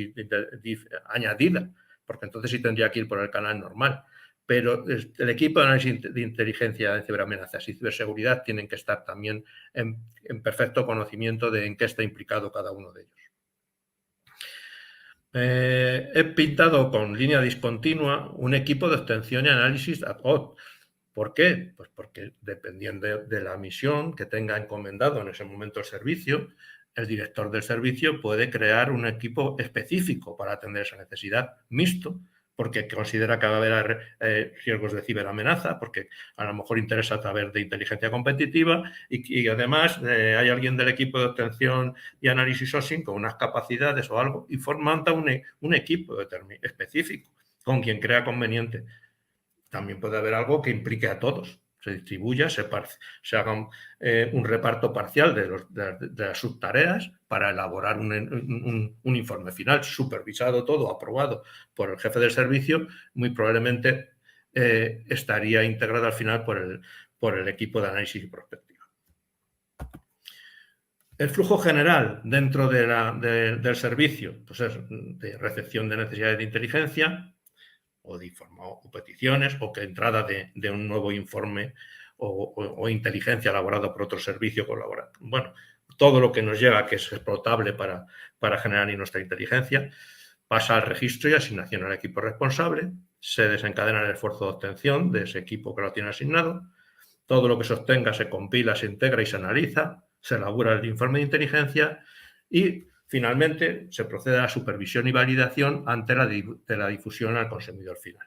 añadida, porque entonces sí tendría que ir por el canal normal. Pero el equipo de análisis de inteligencia de ciberamenazas y ciberseguridad tienen que estar también en perfecto conocimiento de en qué está implicado cada uno de ellos. He pintado con línea discontinua un equipo de obtención y análisis ad hoc. ¿Por qué? Pues porque dependiendo de la misión que tenga encomendado en ese momento el servicio, el director del servicio puede crear un equipo específico para atender esa necesidad, mixto, porque considera que va a haber riesgos de ciberamenaza, porque a lo mejor interesa a través de inteligencia competitiva y además hay alguien del equipo de obtención y análisis sourcing con unas capacidades o algo y monta un equipo específico con quien crea conveniente. También puede haber algo que implique a todos, se distribuya, se haga un reparto parcial de las subtareas para elaborar un informe final, supervisado todo, aprobado por el jefe del servicio, muy probablemente estaría integrado al final por el equipo de análisis y prospectiva. El flujo general dentro del servicio pues es de recepción de necesidades de inteligencia, o peticiones, o que entrada de un nuevo informe o inteligencia elaborado por otro servicio colaborativo. Bueno, todo lo que nos llega que es explotable para generar nuestra inteligencia pasa al registro y asignación al equipo responsable, se desencadena el esfuerzo de obtención de ese equipo que lo tiene asignado, todo lo que se obtenga se compila, se integra y se analiza, se elabora el informe de inteligencia y finalmente se procede a la supervisión y validación antes de la difusión al consumidor final.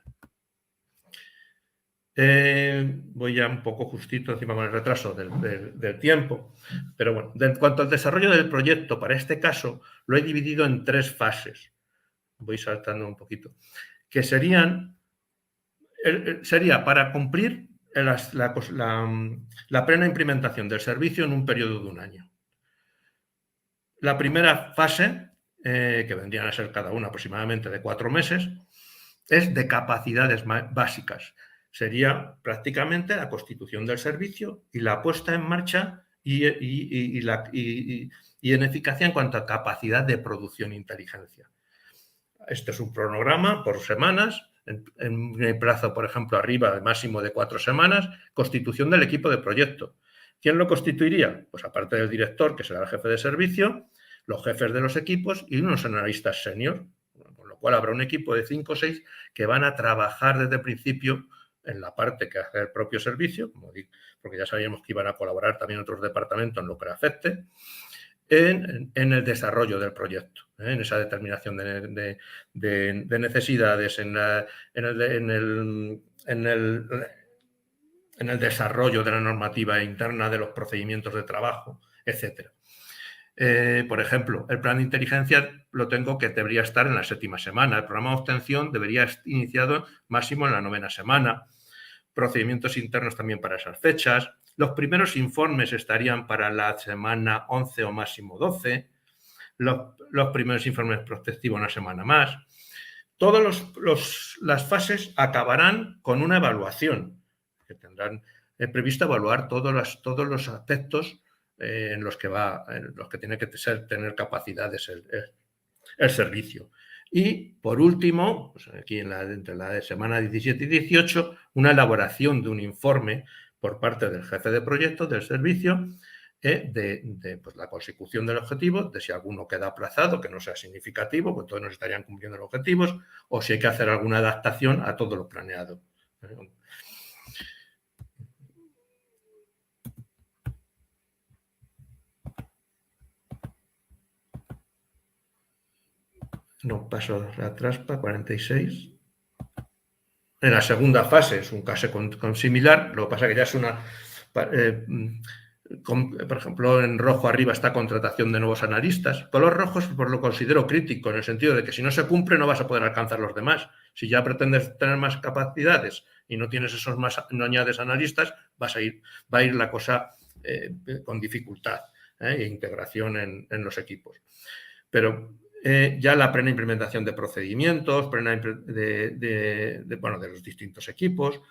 Voy ya un poco justito encima con el retraso del tiempo, pero bueno, en cuanto al desarrollo del proyecto, para este caso lo he dividido en 3 fases. Voy saltando un poquito, que sería para cumplir la plena implementación del servicio en un periodo de 1 año. La primera fase, que vendrían a ser cada una aproximadamente de 4 meses, es de capacidades básicas. Sería prácticamente la constitución del servicio y la puesta en marcha y en eficacia en cuanto a capacidad de producción e inteligencia. Este es un cronograma por semanas, en el plazo, por ejemplo, arriba, máximo de 4 semanas, constitución del equipo de proyecto. ¿Quién lo constituiría? Pues aparte del director, que será el jefe de servicio, los jefes de los equipos y unos analistas senior, con lo cual habrá un equipo de 5 o 6 que van a trabajar desde el principio en la parte que hace el propio servicio, como digo, porque ya sabíamos que iban a colaborar también otros departamentos en lo que le afecte, en el desarrollo del proyecto, en esa determinación de necesidades, en el desarrollo de la normativa interna, de los procedimientos de trabajo, etc. Por ejemplo, el plan de inteligencia lo tengo que debería estar en la 7ª semana. El programa de obtención debería estar iniciado máximo en la 9ª semana. Procedimientos internos también para esas fechas. Los primeros informes estarían para la semana 11 o máximo 12. Los primeros informes prospectivos una semana más. Todas las fases acabarán con una evaluación, que tendrán previsto evaluar todos los aspectos en los que tiene que tener capacidades el servicio. Y, por último, pues aquí entre la semana 17 y 18, una elaboración de un informe por parte del jefe de proyecto del servicio pues, la consecución del objetivo, de si alguno queda aplazado, que no sea significativo, pues todos no estarían cumpliendo los objetivos, o si hay que hacer alguna adaptación a todo lo planeado. No, paso atrás para 46. En la segunda fase es un caso similar, lo que pasa que ya es una... por ejemplo, en rojo arriba está contratación de nuevos analistas. Color rojo pues lo considero crítico, en el sentido de que si no se cumple no vas a poder alcanzar los demás. Si ya pretendes tener más capacidades y no tienes no añades analistas, va a ir la cosa con dificultad e integración en los equipos. Pero ya la plena implementación de procedimientos, de los distintos equipos,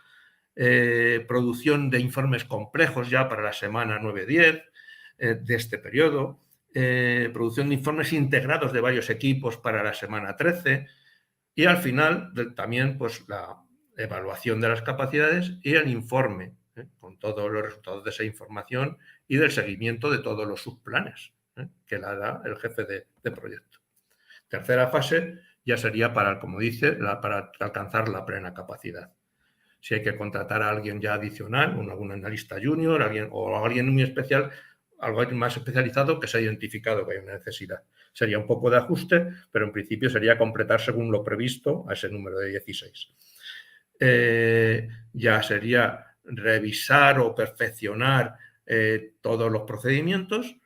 producción de informes complejos ya para la semana 9-10 de este periodo, producción de informes integrados de varios equipos para la semana 13 y al final también pues, la evaluación de las capacidades y el informe con todos los resultados de esa información y del seguimiento de todos los subplanes que la da el jefe de proyecto. Tercera fase ya sería para, como dice, para alcanzar la plena capacidad. Si hay que contratar a alguien ya adicional, algún analista junior, alguien muy especial, algo más especializado que se ha identificado que hay una necesidad. Sería un poco de ajuste, pero en principio sería completar según lo previsto a ese número de 16. Ya sería revisar o perfeccionar todos los procedimientos,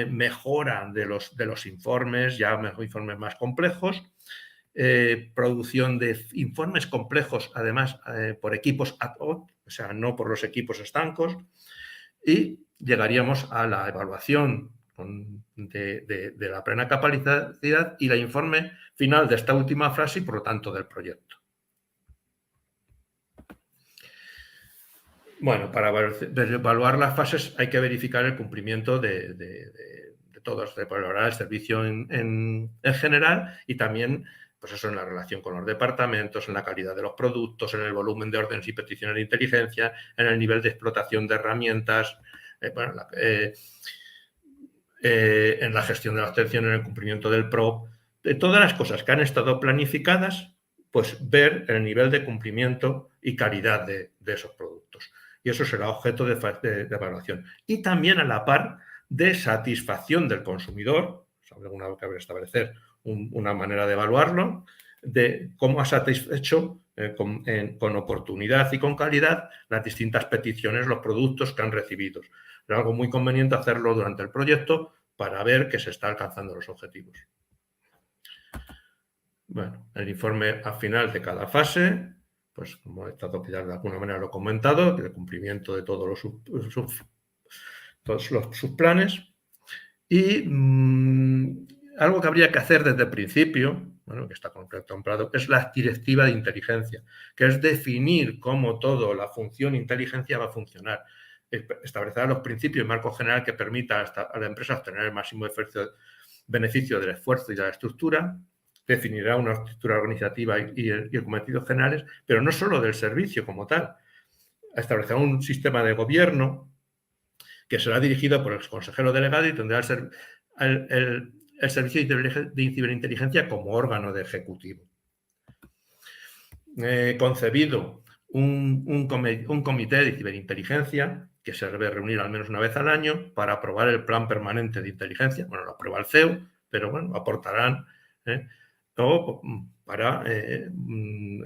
mejora de los informes, ya informes más complejos, producción de informes complejos, además, por equipos ad hoc, o sea, no por los equipos estancos, y llegaríamos a la evaluación de la plena capacidad y el informe final de esta última fase y, por lo tanto, del proyecto. Bueno, para evaluar las fases hay que verificar el cumplimiento de todos, de valorar el servicio en general y también pues eso, en la relación con los departamentos, en la calidad de los productos, en el volumen de órdenes y peticiones de inteligencia, en el nivel de explotación de herramientas, en la gestión de la obtención, en el cumplimiento del PROP, de todas las cosas que han estado planificadas, pues ver el nivel de cumplimiento y calidad de esos productos. Y eso será objeto de evaluación. Y también a la par de satisfacción del consumidor, alguna vez que habrá que establecer una manera de evaluarlo, de cómo ha satisfecho con oportunidad y con calidad las distintas peticiones, los productos que han recibido. Es algo muy conveniente hacerlo durante el proyecto para ver que se está alcanzando los objetivos. Bueno, el informe al final de cada fase, pues como he estado ya de alguna manera lo he comentado, el cumplimiento de todos los subplanes. Y algo que habría que hacer desde el principio, bueno, que está contemplado, es la directiva de inteligencia, que es definir cómo toda la función inteligencia va a funcionar. Establecer los principios y marco general que permita a la empresa obtener el máximo beneficio del esfuerzo y de la estructura, definirá una estructura organizativa y cometidos generales, pero no solo del servicio como tal. Establecerá un sistema de gobierno que será dirigido por el consejero delegado y tendrá el servicio de ciberinteligencia como órgano de ejecutivo. Concebido un comité de ciberinteligencia que se debe reunir al menos una vez al año para aprobar el plan permanente de inteligencia. Bueno, lo aprueba el CEO, pero bueno, aportarán para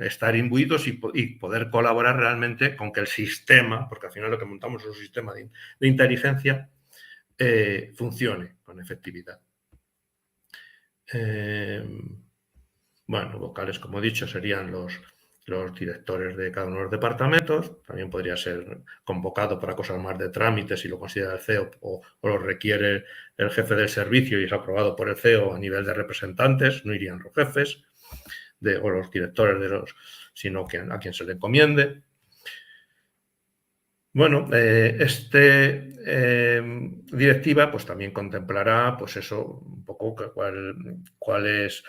estar imbuidos y poder colaborar realmente con que el sistema, porque al final lo que montamos es un sistema de inteligencia, funcione con efectividad. Bueno, vocales, como he dicho, serían los directores de cada uno de los departamentos. También podría ser convocado para cosas más de trámites si lo considera el CEO o lo requiere el jefe del servicio y es aprobado por el CEO a nivel de representantes. No irían los jefes o los directores sino a quien se le encomiende. Bueno, directiva pues también contemplará pues eso, un poco cuáles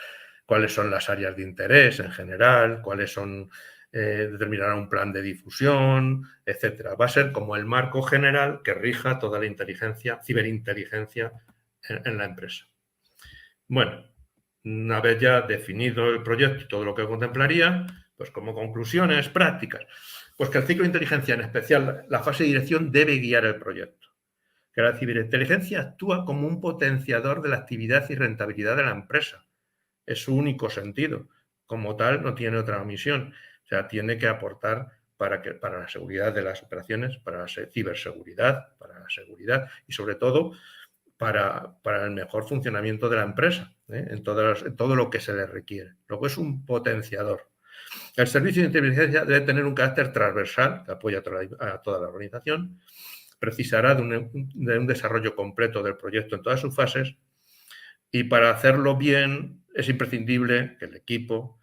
son las áreas de interés en general, determinará un plan de difusión, etcétera. Va a ser como el marco general que rija toda la ciberinteligencia en la empresa. Bueno, una vez ya definido el proyecto y todo lo que contemplaría, pues como conclusiones prácticas, pues que el ciclo de inteligencia, en especial la fase de dirección, debe guiar el proyecto. Que la ciberinteligencia actúa como un potenciador de la actividad y rentabilidad de la empresa. Es su único sentido. Como tal, no tiene otra misión. O sea, tiene que aportar para la seguridad de las operaciones, para la ciberseguridad, para la seguridad y, sobre todo, para el mejor funcionamiento de la empresa, en todo lo que se le requiere. Luego es un potenciador. El servicio de inteligencia debe tener un carácter transversal que apoya a toda la organización. Precisará de un desarrollo completo del proyecto en todas sus fases y para hacerlo bien es imprescindible que el equipo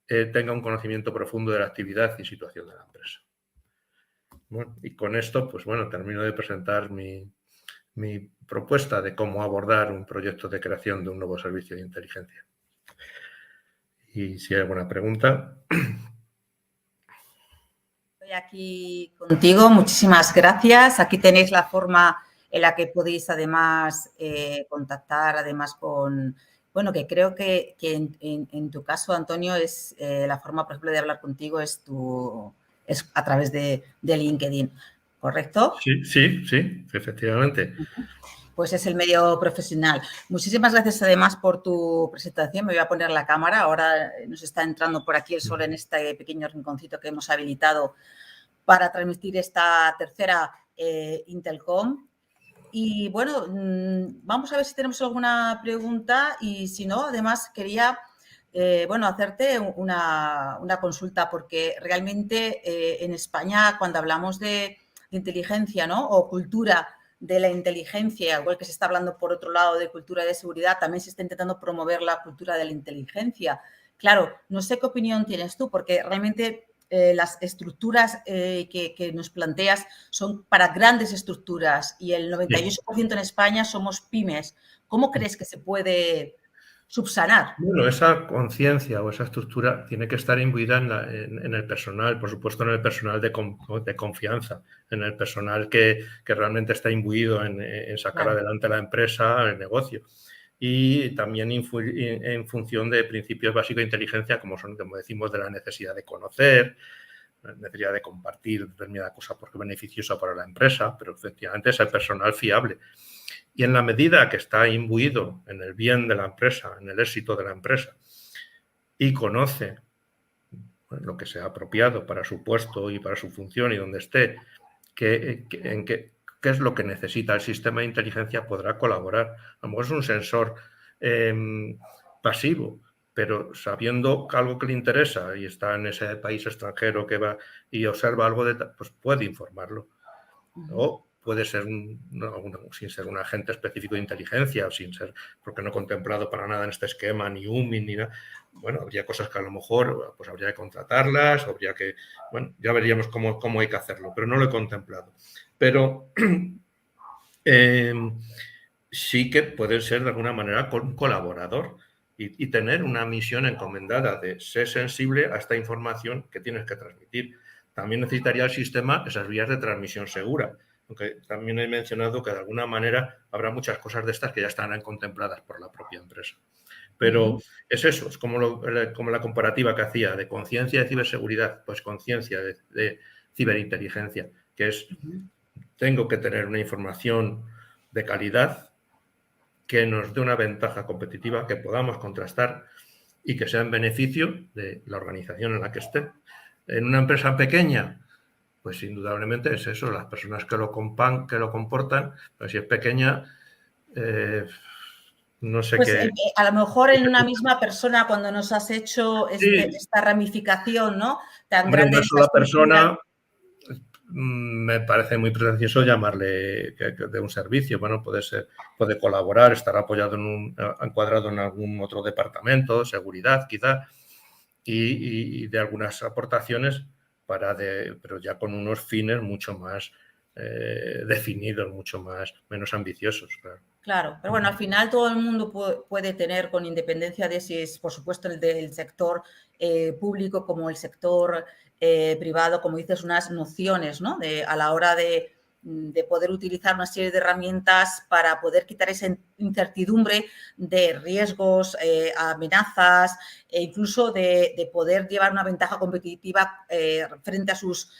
tenga un conocimiento profundo de la actividad y situación de la empresa. Bueno, y con esto, pues bueno, termino de presentar mi propuesta de cómo abordar un proyecto de creación de un nuevo servicio de inteligencia. Y si hay alguna pregunta. Estoy aquí contigo, muchísimas gracias. Aquí tenéis la forma en la que podéis además contactar además con, bueno, que creo que en tu caso, Antonio, es la forma, por ejemplo, de hablar contigo es a través de LinkedIn, ¿correcto? Sí, efectivamente. Pues es el medio profesional. Muchísimas gracias además por tu presentación. Me voy a poner la cámara. Ahora nos está entrando por aquí el sol en este pequeño rinconcito que hemos habilitado para transmitir esta tercera Intelcom. Y bueno, vamos a ver si tenemos alguna pregunta y si no, además quería hacerte una consulta porque realmente en España cuando hablamos de inteligencia, ¿no? O cultura de la inteligencia, igual que se está hablando por otro lado de cultura de seguridad, también se está intentando promover la cultura de la inteligencia. Claro, no sé qué opinión tienes tú, porque realmente las estructuras que nos planteas son para grandes estructuras y el 98% en España somos pymes. ¿Cómo crees que se puede subsanar. Bueno, esa conciencia o esa estructura tiene que estar imbuida en el personal, por supuesto en el personal de confianza, en el personal que realmente está imbuido en sacar Claro. adelante la empresa, el negocio. Y también en función de principios básicos de inteligencia, como decimos, de la necesidad de conocer, la necesidad de compartir determinada cosa porque es beneficiosa para la empresa, pero efectivamente es el personal fiable. Y en la medida que está imbuido en el bien de la empresa, en el éxito de la empresa, y conoce lo que sea apropiado para su puesto y para su función y donde esté, qué es lo que necesita el sistema de inteligencia, podrá colaborar. A lo mejor es un sensor pasivo, pero sabiendo algo que le interesa y está en ese país extranjero que va y observa algo, pues puede informarlo. O puede ser sin ser un agente específico de inteligencia o sin ser, porque no he contemplado para nada en este esquema ni UMI ni nada. Bueno, habría cosas que a lo mejor pues habría que contratarlas, habría que, bueno, ya veríamos cómo hay que hacerlo, pero no lo he contemplado. Pero sí que puede ser de alguna manera un colaborador y tener una misión encomendada de ser sensible a esta información que tienes que transmitir. También necesitaría el sistema esas vías de transmisión segura, aunque también he mencionado que de alguna manera habrá muchas cosas de estas que ya estarán contempladas por la propia empresa. Pero es eso, es como la comparativa que hacía de conciencia de ciberseguridad, pues conciencia de ciberinteligencia, que es, tengo que tener una información de calidad que nos dé una ventaja competitiva, que podamos contrastar y que sea en beneficio de la organización en la que esté. En una empresa pequeña, pues indudablemente es eso, las personas que lo comportan, pero si es pequeña, no sé pues, qué. A lo mejor en una misma persona, cuando nos has hecho esta ramificación, ¿no? Tan Hombre, grande una esta sola estructura. persona me parece muy pretencioso llamarle de un servicio. Bueno, puede colaborar, estar apoyado encuadrado en algún otro departamento, seguridad quizá, y de algunas aportaciones pero ya con unos fines mucho más definidos, menos ambiciosos, claro. Claro, pero bueno, al final todo el mundo puede tener, con independencia de si es, por supuesto, el del sector público como el sector privado, como dices, unas nociones, ¿no? A la hora de poder utilizar una serie de herramientas para poder quitar esa incertidumbre de riesgos, amenazas e incluso de poder llevar una ventaja competitiva frente a sus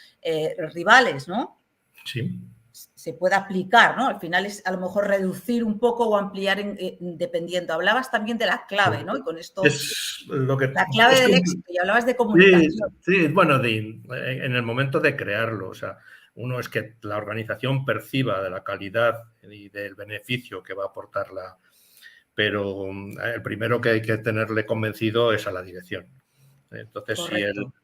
rivales, ¿no? Sí. Se puede aplicar, ¿no? Al final es a lo mejor reducir un poco o ampliar dependiendo. Hablabas también de la clave, ¿no? Y con esto, es lo que, la clave del éxito, y hablabas de comunicación. Sí, bueno, en el momento de crearlo, o sea, uno es que la organización perciba de la calidad y del beneficio que va a aportar pero el primero que hay que tenerle convencido es a la dirección. Entonces,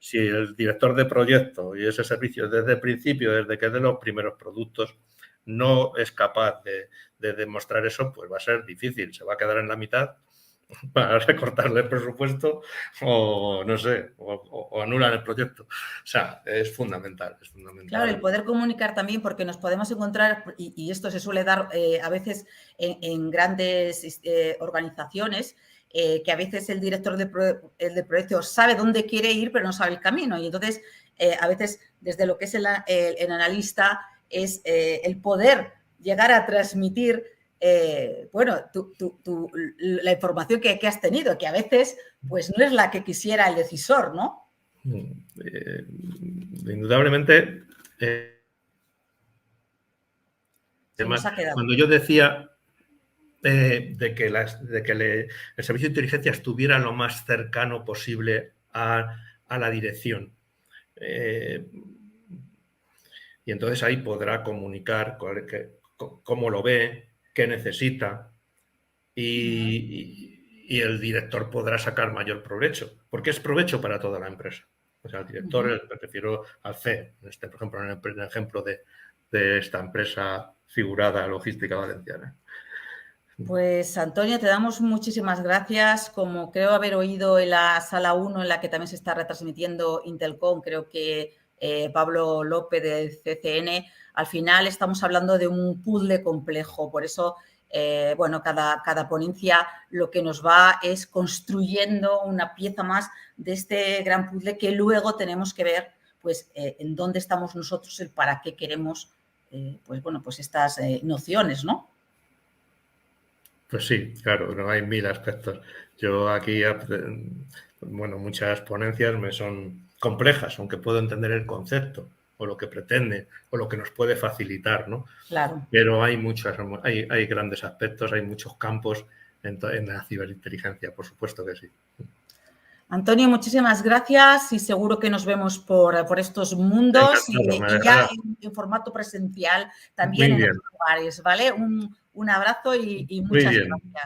si el director de proyecto y ese servicio desde el principio, desde que es de los primeros productos, no es capaz de demostrar eso, pues va a ser difícil, se va a quedar en la mitad para recortarle el presupuesto o no sé, o anulan el proyecto. O sea, es fundamental. Claro, el poder comunicar también, porque nos podemos encontrar, y esto se suele dar a veces en grandes organizaciones, que a veces el director de proyecto sabe dónde quiere ir, pero no sabe el camino. Y entonces, a veces, desde lo que es el analista, es el poder llegar a transmitir la información que has tenido, que a veces pues no es la que quisiera el decisor, ¿no? Indudablemente. Además, cuando yo decía de que el servicio de inteligencia estuviera lo más cercano posible a la dirección, y entonces ahí podrá comunicar cómo lo ve, qué necesita, y el director podrá sacar mayor provecho, porque es provecho para toda la empresa. O sea, el director, me refiero al CEO, por ejemplo, en el ejemplo de esta empresa figurada logística valenciana. Pues Antonio, te damos muchísimas gracias. Como creo haber oído en la sala 1, en la que también se está retransmitiendo Intelcom, creo que Pablo López del CCN, al final estamos hablando de un puzzle complejo. Por eso bueno, cada ponencia lo que nos va es construyendo una pieza más de este gran puzzle que luego tenemos que ver pues, en dónde estamos nosotros, el para qué queremos pues, bueno, pues estas nociones, ¿no? Pues sí, claro, no hay 1000 aspectos. Yo aquí, bueno, muchas ponencias me son complejas, aunque puedo entender el concepto o lo que pretende o lo que nos puede facilitar, ¿no? Claro. Pero hay hay grandes aspectos, hay muchos campos en la ciberinteligencia, por supuesto que sí. Antonio, muchísimas gracias y seguro que nos vemos por estos mundos y ya en formato presencial también en otros lugares, ¿vale? Un abrazo y muchas gracias.